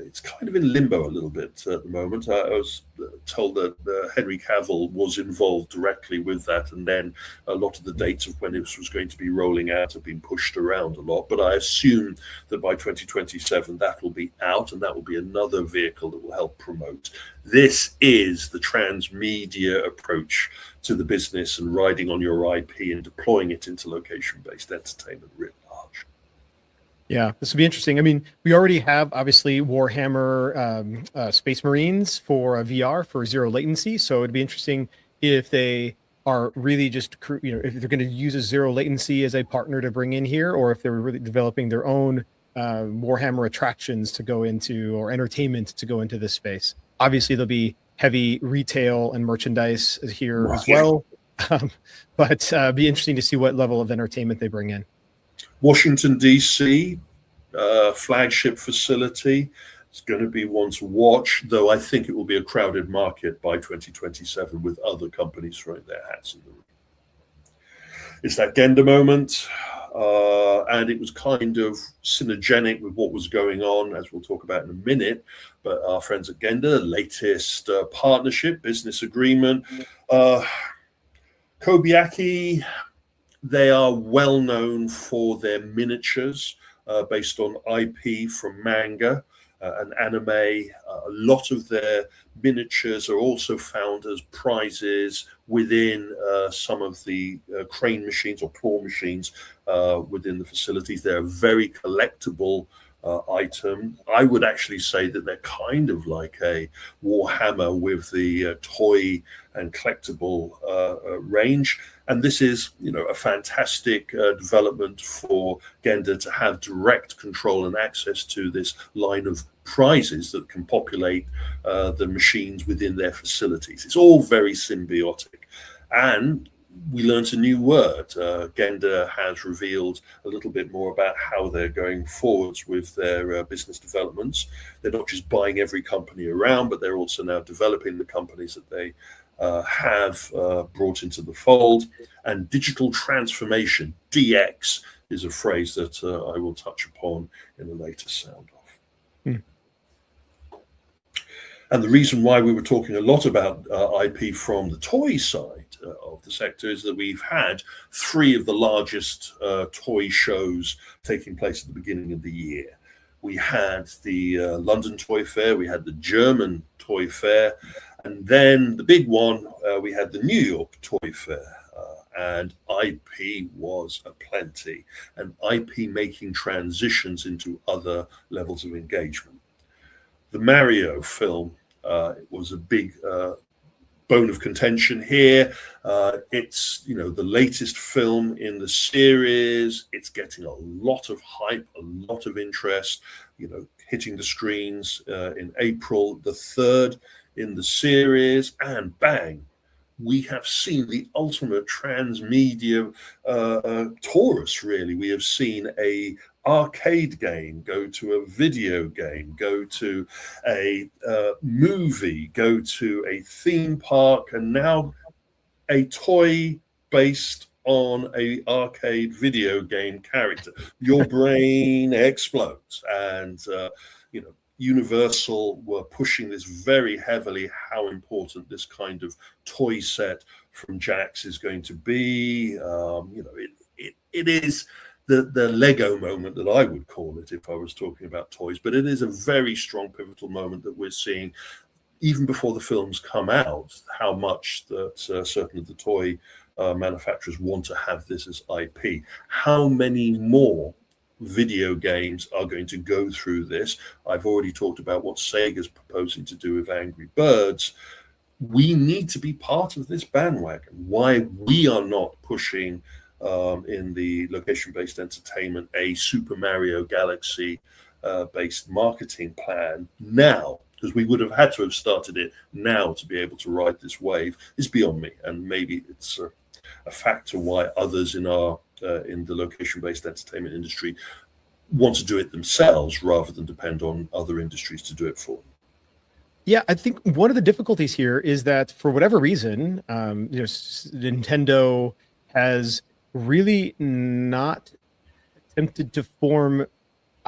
C: It's kind of in limbo a little bit at the moment. I was told that Henry Cavill was involved directly with that, and then a lot of the dates of when it was going to be rolling out have been pushed around a lot. But I assume that by 2027 that will be out, and that will be another vehicle that will help promote. This is the transmedia approach to the business and riding on your IP and deploying it into location-based entertainment writ large.
B: Yeah, this will be interesting. I mean, we already have obviously Warhammer Space Marines for VR for zero latency. So it'd be interesting if they are really just, if they're going to use a zero latency as a partner to bring in here, or if they're really developing their own Warhammer attractions to go into, or entertainment to go into this space. Obviously, there'll be heavy retail and merchandise here as well. But be interesting to see what level of entertainment they bring in.
C: Washington, D.C., flagship facility. It's going to be one to watch, though I think it will be a crowded market by 2027 with other companies throwing their hats in the ring. It's that Gender moment, and it was kind of synergenic with what was going on, as we'll talk about in a minute. But our friends at Gender, latest partnership, business agreement. Kobayaki, they are well known for their miniatures based on IP from manga and anime. A lot of their miniatures are also found as prizes within some of the crane machines or claw machines within the facilities. They're a very collectible item. I would actually say that they're kind of like a Warhammer with the toy and collectible range. And this is, a fantastic development for Gender to have direct control and access to this line of prizes that can populate the machines within their facilities. It's all very symbiotic. And we learned a new word. Gender has revealed a little bit more about how they're going forwards with their business developments. They're not just buying every company around, but they're also now developing the companies that they have brought into the fold. And digital transformation, DX, is a phrase that I will touch upon in a later sound off. And the reason why we were talking a lot about IP from the toy side of the sector is that we've had 3 of the largest toy shows taking place at the beginning of the year. We had the London Toy Fair, we had the German Toy Fair, and then the big one, we had the New York Toy Fair. And IP was aplenty, and IP making transitions into other levels of engagement. The Mario film was a big bone of contention here. It's the latest film in the series. It's getting a lot of hype, a lot of interest. Hitting the screens in April the 3rd in the series, and bang, we have seen the ultimate transmedia Taurus. Really, we have seen a arcade game go to a video game, go to a movie, go to a theme park, and now a toy based on a arcade video game character. Your brain explodes. And Universal were pushing this very heavily, how important this kind of toy set from Jax is going to be. It is the Lego moment that I would call it if I was talking about toys, but it is a very strong pivotal moment that we're seeing even before the films come out, how much that certain of the toy manufacturers want to have this as IP. How many more video games are going to go through this? I've already talked about what Sega's proposing to do with Angry Birds. We need to be part of this bandwagon. Why we are not pushing in the location-based entertainment a Super Mario Galaxy based marketing plan now, because we would have had to have started it now to be able to ride this wave, is beyond me. And maybe it's a factor why others in our in the location-based entertainment industry want to do it themselves rather than depend on other industries to do it for them.
B: Yeah, I think one of the difficulties here is that for whatever reason, Nintendo has really not attempted to form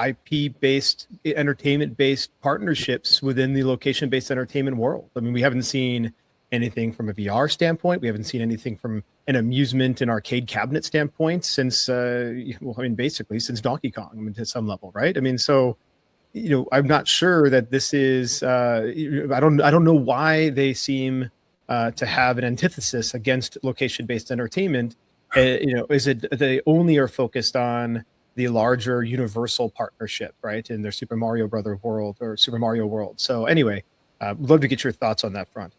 B: IP-based, entertainment-based partnerships within the location-based entertainment world. I mean, we haven't seen anything from a VR standpoint. We haven't seen anything from an amusement and arcade cabinet standpoint since, basically since Donkey Kong, to some level, right? I mean, so, I'm not sure that this is. I don't know why they seem to have an antithesis against location-based entertainment. Is it they only are focused on the larger universal partnership, right, in their Super Mario Brother world or Super Mario World? So anyway, would love to get your thoughts on that front.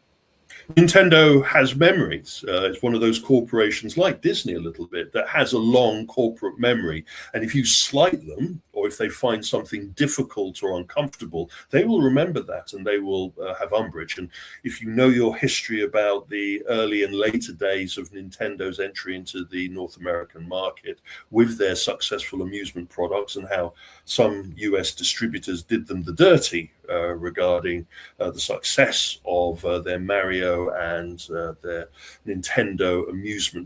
C: Nintendo has memories. It's one of those corporations like Disney a little bit that has a long corporate memory. And if you slight them, or if they find something difficult or uncomfortable, they will remember that and they will have umbrage. And if you know your history about the early and later days of Nintendo's entry into the North American market with their successful amusement products and how some US distributors did them the dirty regarding the success of their Mario and their Nintendo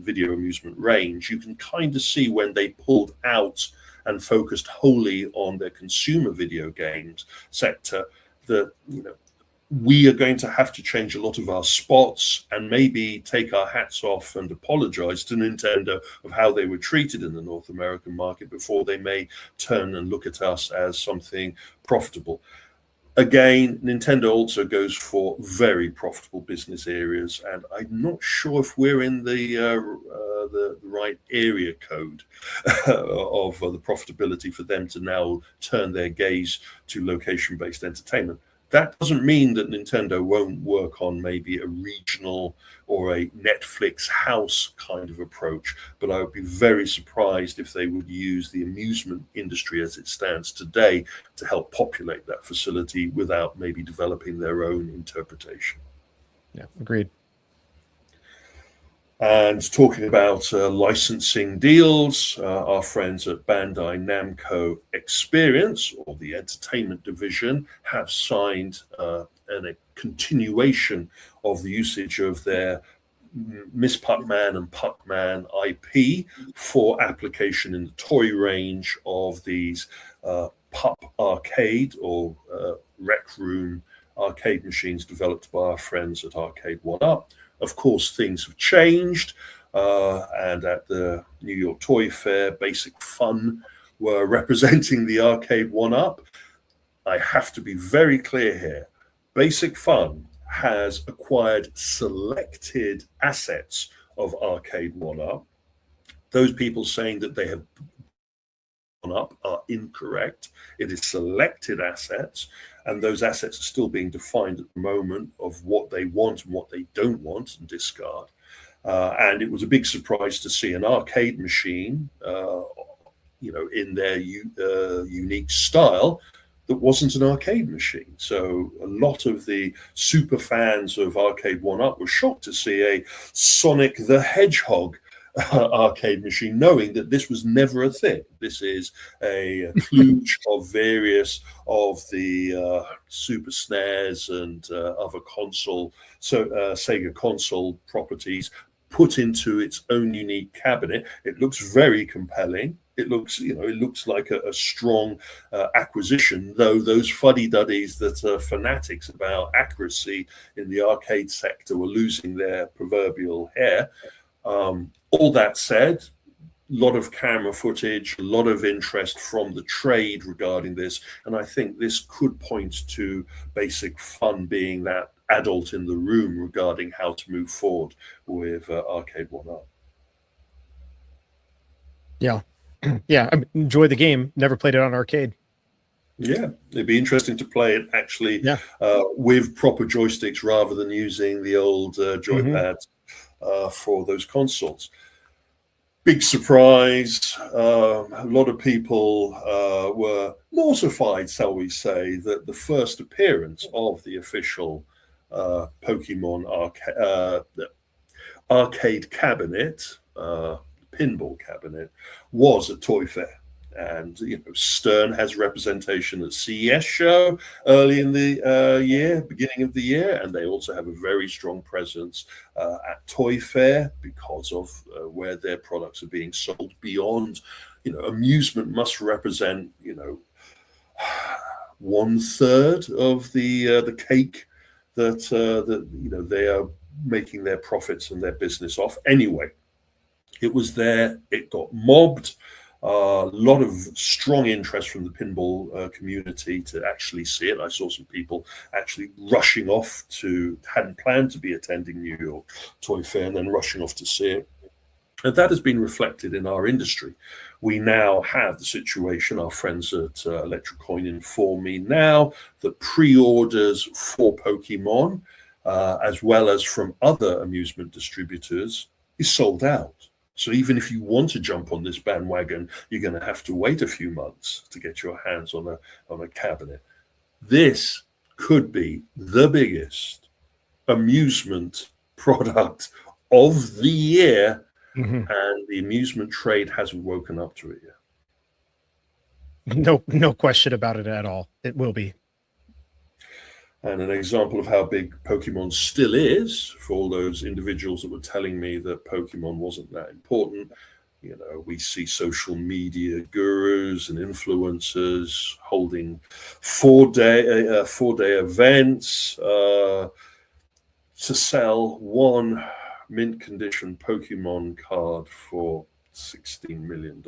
C: video amusement range, you can kind of see when they pulled out and focused wholly on their consumer video games sector that we are going to have to change a lot of our spots and maybe take our hats off and apologize to Nintendo of how they were treated in the North American market before they may turn and look at us as something profitable. Again, Nintendo also goes for very profitable business areas, and I'm not sure if we're in the right area code of the profitability for them to now turn their gaze to location-based entertainment. That doesn't mean that Nintendo won't work on maybe a regional or a Netflix house kind of approach, but I would be very surprised if they would use the amusement industry as it stands today to help populate that facility without maybe developing their own interpretation.
B: Yeah, agreed.
C: And talking about licensing deals, our friends at Bandai Namco Experience, or the entertainment division, have signed a continuation of the usage of their Miss Puckman and Puckman IP for application in the toy range of these Pup Arcade or Rec Room arcade machines developed by our friends at Arcade 1-Up. Of course, things have changed, and at the New York Toy Fair, Basic Fun were representing the Arcade 1-Up. I have to be very clear here. Basic Fun has acquired selected assets of Arcade 1-Up. Those people saying that they have 1-Up are incorrect. It is selected assets, and those assets are still being defined at the moment of what they want and what they don't want and discard. And it was a big surprise to see an arcade machine, in their unique style that wasn't an arcade machine. So a lot of the super fans of Arcade 1-Up were shocked to see a Sonic the Hedgehog arcade machine, knowing that this was never a thing. This is a kludge of various of the Super SNES and other Sega console properties put into its own unique cabinet. It looks very compelling. It looks, it looks like a strong acquisition, though those fuddy-duddies that are fanatics about accuracy in the arcade sector were losing their proverbial hair. All that said, lot of camera footage, a lot of interest from the trade regarding this. And I think this could point to basic fun being that adult in the room regarding how to move forward with Arcade 1-Up.
B: Yeah. Yeah. I enjoy the game. Never played it on arcade.
C: Yeah, it'd be interesting to play it actually
B: Yeah.
C: with proper joysticks rather than using the old joypads for those consoles. Big surprise. A lot of people were mortified, shall we say, that the first appearance of the official Pokemon arcade cabinet, pinball cabinet, was at Toy Fair. And Stern has representation at CES show early in the year, beginning of the year, and they also have a very strong presence at Toy Fair because of where their products are being sold. Beyond, amusement must represent 1/3 of the cake that they are making their profits and their business off. Anyway, it was there. It got mobbed. A lot of strong interest from the pinball community to actually see it. I saw some people actually rushing off hadn't planned to be attending New York Toy Fair and then rushing off to see it. And that has been reflected in our industry. We now have the situation, our friends at Electric Coin inform me now, that pre-orders for Pokemon, as well as from other amusement distributors, is sold out. So even if you want to jump on this bandwagon, you're going to have to wait a few months to get your hands on a cabinet. This could be the biggest amusement product of the year, and the amusement trade hasn't woken up to it yet.
B: No question about it at all. It will be.
C: And an example of how big Pokemon still is, for all those individuals that were telling me that Pokemon wasn't that important, we see social media gurus and influencers holding four-day events to sell one mint condition Pokemon card for $16 million.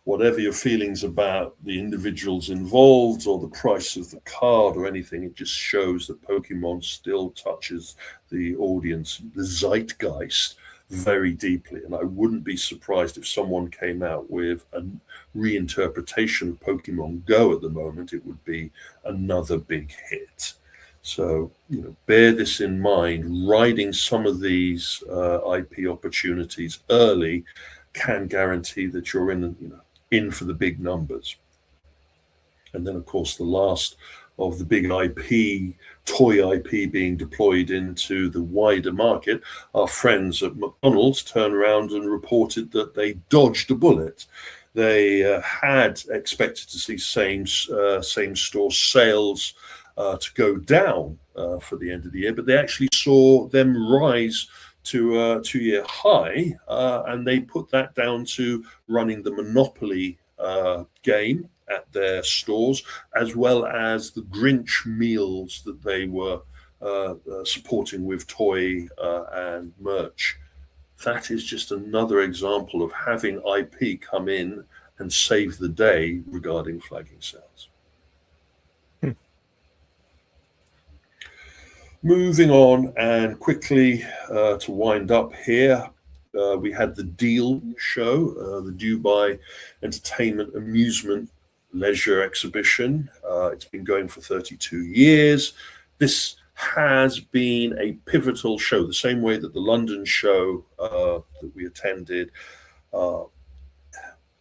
C: Whatever your feelings about the individuals involved or the price of the card or anything, it just shows that Pokemon still touches the audience, the zeitgeist, very deeply. And I wouldn't be surprised if someone came out with a reinterpretation of Pokemon Go at the moment. It would be another big hit. So, bear this in mind. Riding some of these IP opportunities early can guarantee that you're in for the big numbers. And then, of course, the last of the big toy IP being deployed into the wider market, our friends at McDonald's turned around and reported that they dodged a bullet. They had expected to see same store sales to go down for the end of the year, but they actually saw them rise to a 2-year high, and they put that down to running the Monopoly game at their stores, as well as the Grinch meals that they were supporting with toy and merch. That is just another example of having IP come in and save the day regarding flagging sales. Moving on and quickly to wind up here, we had the Deal show, the Dubai Entertainment Amusement Leisure Exhibition. It's been going for 32 years. This has been a pivotal show, the same way that the London show that we attended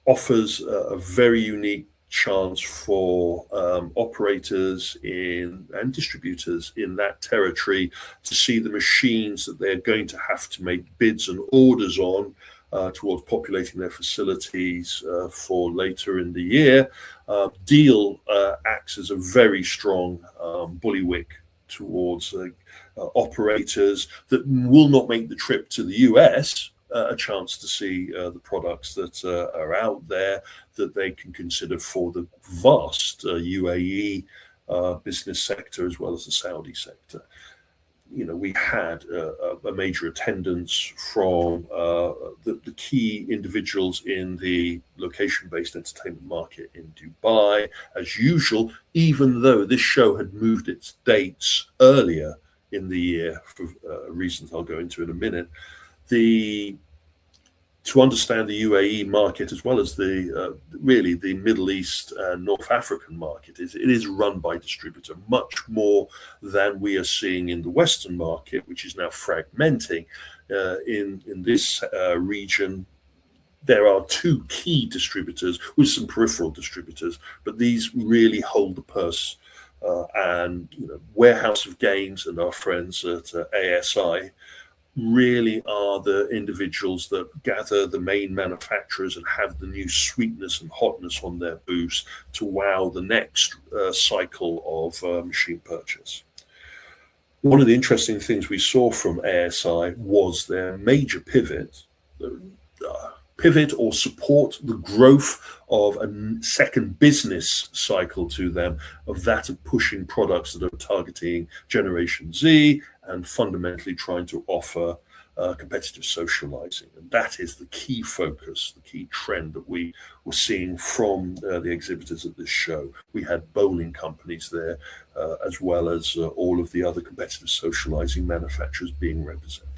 C: offers a very unique chance for operators and distributors in that territory to see the machines that they're going to have to make bids and orders on towards populating their facilities for later in the year. Deal acts as a very strong bullywhig towards operators that will not make the trip to the US, a chance to see the products that are out there that they can consider for the vast UAE business sector as well as the Saudi sector. we had a major attendance from the key individuals in the location-based entertainment market in Dubai, as usual, even though this show had moved its dates earlier in the year for reasons I'll go into in a minute. To understand the UAE market, as well as really the Middle East and North African market, it is run by distributor much more than we are seeing in the Western market, which is now fragmenting. In this region, there are two key distributors with some peripheral distributors, but these really hold the purse. And Warehouse of Games and our friends at ASI really are the individuals that gather the main manufacturers and have the new sweetness and hotness on their booths to wow the next cycle of machine purchase. One of the interesting things we saw from ASI was their major pivot or support the growth of a second business cycle to them, of that of pushing products that are targeting Generation Z and fundamentally trying to offer competitive socializing. And that is the key focus, the key trend that we were seeing from the exhibitors at this show. We had bowling companies there, as well as all of the other competitive socializing manufacturers being represented.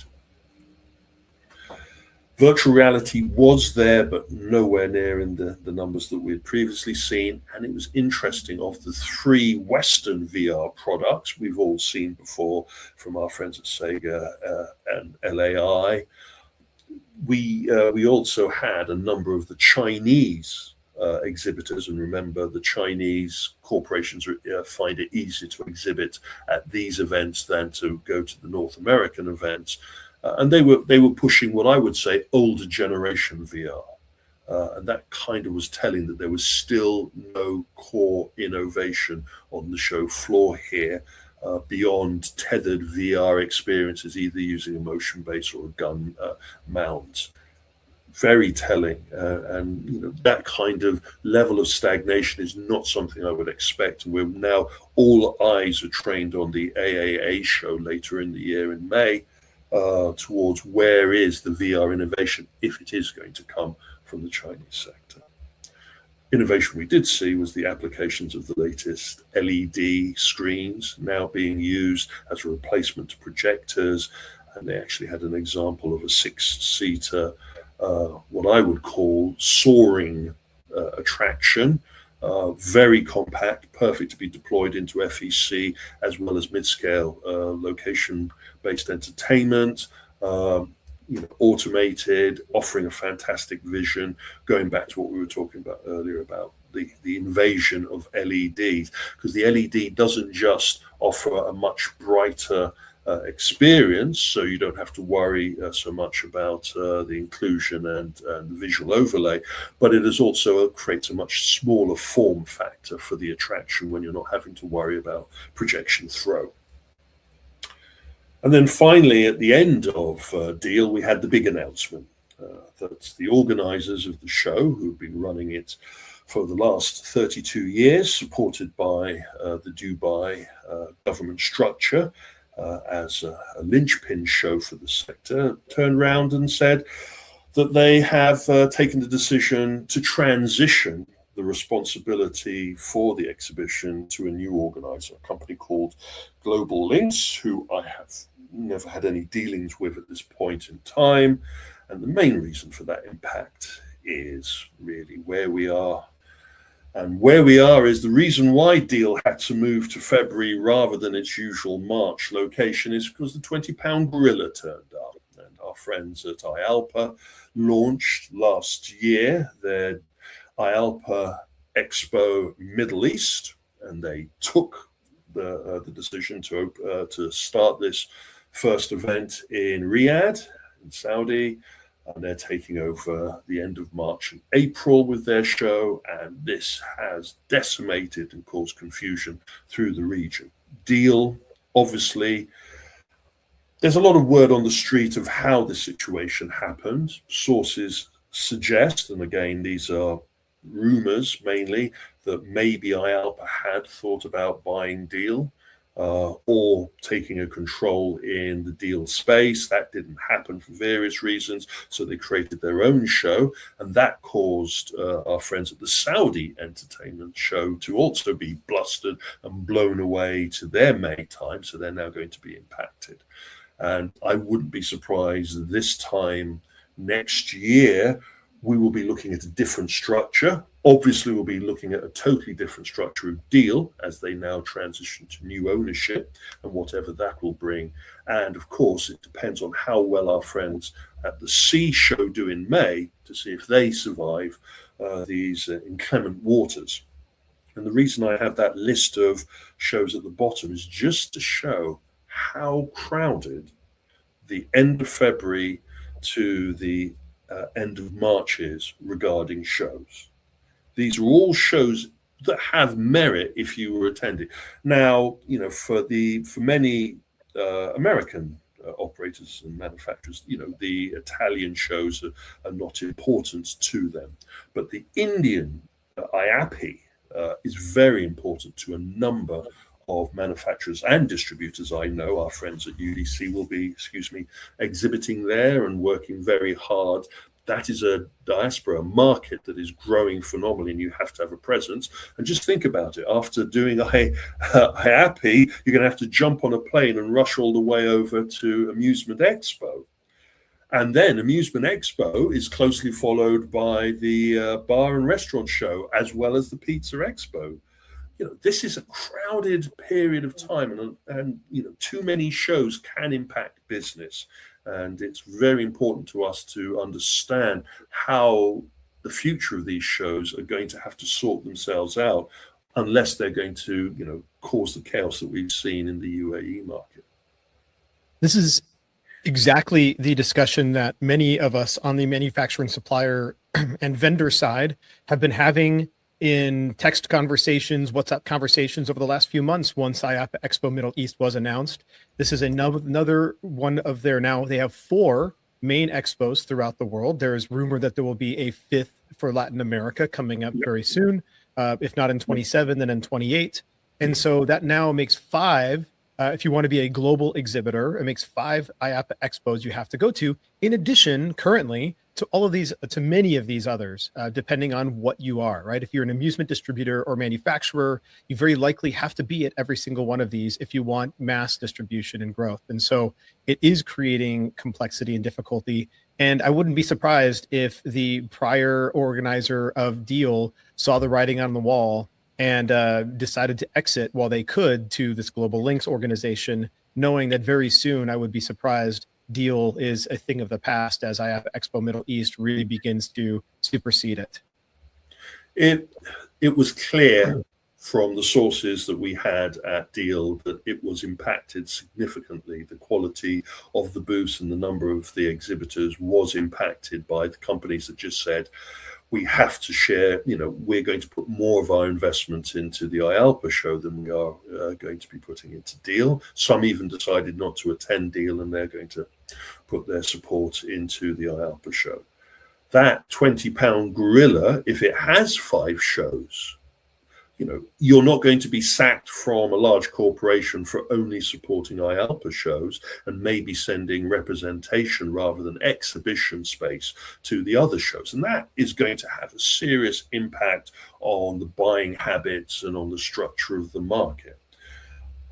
C: Virtual reality was there, but nowhere near in the numbers that we had previously seen. And it was interesting, of the three Western VR products we've all seen before from our friends at Sega and LAI, we also had a number of the Chinese exhibitors. And remember, the Chinese corporations find it easier to exhibit at these events than to go to the North American events. And they were pushing what I would say older generation VR. And that kind of was telling that there was still no core innovation on the show floor here beyond tethered VR experiences, either using a motion base or a gun mount. Very telling. And that kind of level of stagnation is not something I would expect. And we're now, all eyes are trained on the AAA show later in the year in May. Towards where is the VR innovation, if it is going to come from the Chinese sector. Innovation we did see was the applications of the latest LED screens now being used as a replacement to projectors. And they actually had an example of a 6-seater, what I would call soaring attraction. Very compact, perfect to be deployed into FEC as well as mid-scale location-based entertainment, automated, offering a fantastic vision, going back to what we were talking about earlier about the invasion of LEDs, because the LED doesn't just offer a much brighter experience, so you don't have to worry so much about the inclusion and the visual overlay, but it is also creates a much smaller form factor for the attraction when you're not having to worry about projection throw. And then finally, at the end of Deal, we had the big announcement that the organizers of the show, who've been running it for the last 32 years, supported by the Dubai government structure, as a linchpin show for the sector, turned around and said that they have taken the decision to transition the responsibility for the exhibition to a new organizer, a company called Global Links, who I have never had any dealings with at this point in time. And the main reason for that impact is really where we are. And where we are is the reason why Deal had to move to February rather than its usual March location is because the 20-pound gorilla turned up. And our friends at IALPA launched last year their IALPA Expo Middle East, and they took the decision to start this first event in Riyadh, in Saudi. And they're taking over the end of March and April with their show, and this has decimated and caused confusion through the region. Deal, obviously, there's a lot of word on the street of how the situation happened. Sources suggest, and again, these are rumors mainly, that maybe IALPA had thought about buying Deal, or taking a control in the deal space. That didn't happen for various reasons, so they created their own show, and that caused our friends at the Saudi Entertainment Show to also be blustered and blown away to their May time, so they're now going to be impacted. And I wouldn't be surprised this time next year we will be looking at a different structure. Obviously, we'll be looking at a totally different structure of deal as they now transition to new ownership and whatever that will bring. And of course, it depends on how well our friends at the Sea Show do in May to see if they survive these inclement waters. And the reason I have that list of shows at the bottom is just to show how crowded the end of February to the end of March is regarding shows. These are all shows that have merit if you were attending. Now, you know, for many American operators and manufacturers, you know, the Italian shows are not important to them, but the Indian IAPI is very important to a number of manufacturers and distributors. I know our friends at UDC will be, exhibiting there and working very hard. That is a diaspora market that is growing phenomenally, and you have to have a presence. And just think about it. After doing IAPI, you're going to have to jump on a plane and rush all the way over to Amusement Expo. And then Amusement Expo is closely followed by the Bar and Restaurant Show, as well as the Pizza Expo. You know, this is a crowded period of time, and you know, too many shows can impact business. And it's very important to us to understand how the future of these shows are going to have to sort themselves out, unless they're going to, you know, cause the chaos that we've seen in the UAE market.
B: This is exactly the discussion that many of us on the manufacturing supplier and vendor side have been having in text conversations, WhatsApp conversations over the last few months once IAPA Expo Middle East was announced. This is another one of their, now they have 4 main expos throughout the world. There is rumor that there will be a 5th for Latin America coming up very soon, if not in 27, then in 28. And so that now makes 5. If you want to be a global exhibitor, it makes 5 IAPA expos you have to go to, in addition, currently, to all of these, to many of these others, depending on what you are, right? If you're an amusement distributor or manufacturer, you very likely have to be at every single one of these if you want mass distribution and growth. And so it is creating complexity and difficulty. And I wouldn't be surprised if the prior organizer of Deal saw the writing on the wall and decided to exit while they could to this Global Links organization, knowing that very soon, I would be surprised, Deal is a thing of the past as IAPA Expo Middle East really begins to supersede it.
C: It was clear from the sources that we had at Deal that it was impacted significantly. The quality of the booths and the number of the exhibitors was impacted by the companies that just said, we have to share, you know, we're going to put more of our investment into the IALPA show than we are going to be putting into Deal. Some even decided not to attend Deal, and they're going to put their support into the IALPA show. That £20 gorilla, if it has 5 shows, you know, you're not going to be sacked from a large corporation for only supporting IALPA shows and maybe sending representation rather than exhibition space to the other shows. And that is going to have a serious impact on the buying habits and on the structure of the market.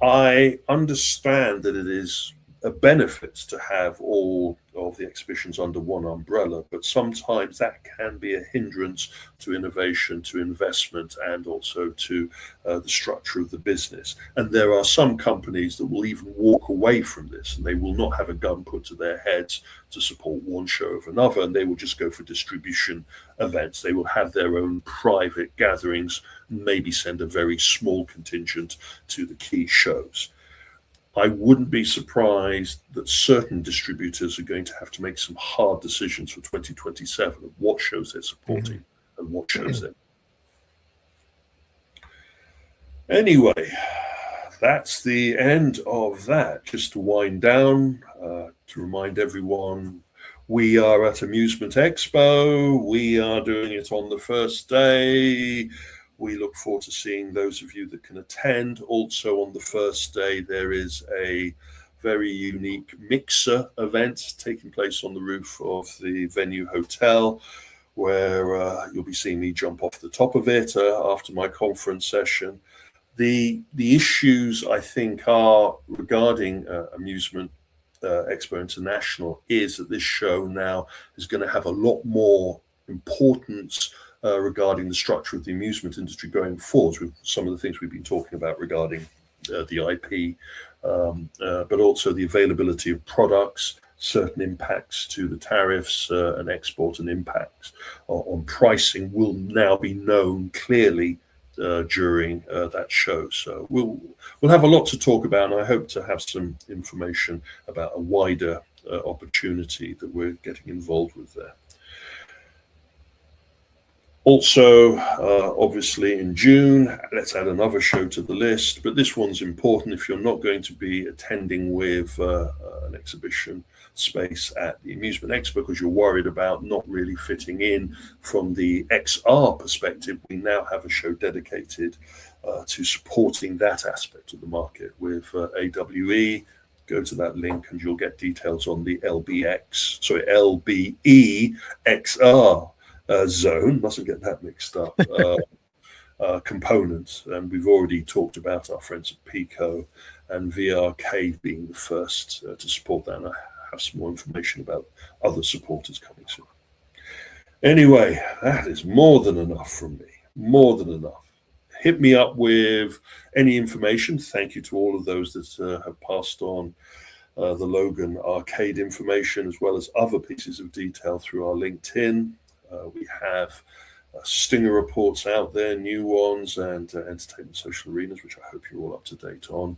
C: I understand that it is a benefit to have all of the exhibitions under one umbrella, but sometimes that can be a hindrance to innovation, to investment, and also to the structure of the business. And there are some companies that will even walk away from this, and they will not have a gun put to their heads to support one show over another, and they will just go for distribution events. They will have their own private gatherings, maybe send a very small contingent to the key shows. I wouldn't be surprised that certain distributors are going to have to make some hard decisions for 2027 of what shows they're supporting and what shows they're. Anyway, that's the end of that. Just to wind down, to remind everyone, we are at Amusement Expo. We are doing it on the first day. We look forward to seeing those of you that can attend. Also on the first day, there is a very unique mixer event taking place on the roof of the venue hotel, where you'll be seeing me jump off the top of it after my conference session. The issues, I think, are regarding Amusement Expo International is that this show now is going to have a lot more importance regarding the structure of the amusement industry going forward, with some of the things we've been talking about regarding the IP, but also the availability of products, certain impacts to the tariffs and export, and impacts on pricing will now be known clearly during that show. So we'll have a lot to talk about, and I hope to have some information about a wider opportunity that we're getting involved with there. Also, obviously in June, let's add another show to the list, but this one's important if you're not going to be attending with an exhibition space at the Amusement Expo because you're worried about not really fitting in from the XR perspective. We now have a show dedicated to supporting that aspect of the market with AWE. Go to that link and you'll get details on the LBE XR zone, mustn't get that mixed up, components. And we've already talked about our friends at Pico and VR Cave being the first to support that. And I have some more information about other supporters coming soon. Anyway, that is more than enough from me, more than enough. Hit me up with any information. Thank you to all of those that have passed on the Logan Arcade information, as well as other pieces of detail through our LinkedIn. We have Stinger reports out there, new ones, and Entertainment Social Arenas, which I hope you're all up to date on.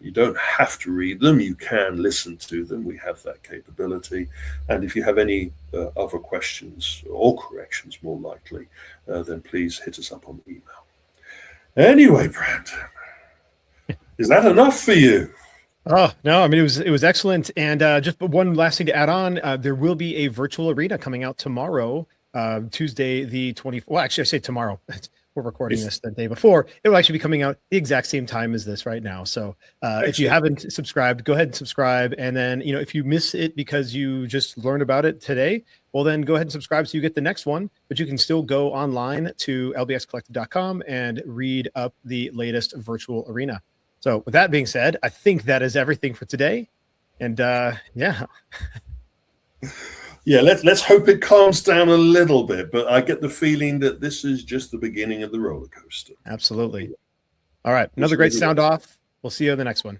C: You don't have to read them. You can listen to them. We have that capability. And if you have any other questions or corrections, more likely, then please hit us up on email. Anyway, Brandon, is that enough for you?
B: Oh, no, I mean, it was excellent. And just one last thing to add on, there will be a virtual arena coming out tomorrow, Tuesday, the 24th. Well, actually, I say tomorrow. We're recording this the day before. It will actually be coming out the exact same time as this right now. So if you haven't subscribed, go ahead and subscribe. And then, if you miss it because you just learned about it today, well, then go ahead and subscribe so you get the next one. But you can still go online to lbxcollective.com and read up the latest virtual arena. So with that being said, I think that is everything for today. And yeah.
C: Yeah, let's hope it calms down a little bit. But I get the feeling that this is just the beginning of the roller coaster.
B: Absolutely. All right. Another great sound off. We'll see you in the next one.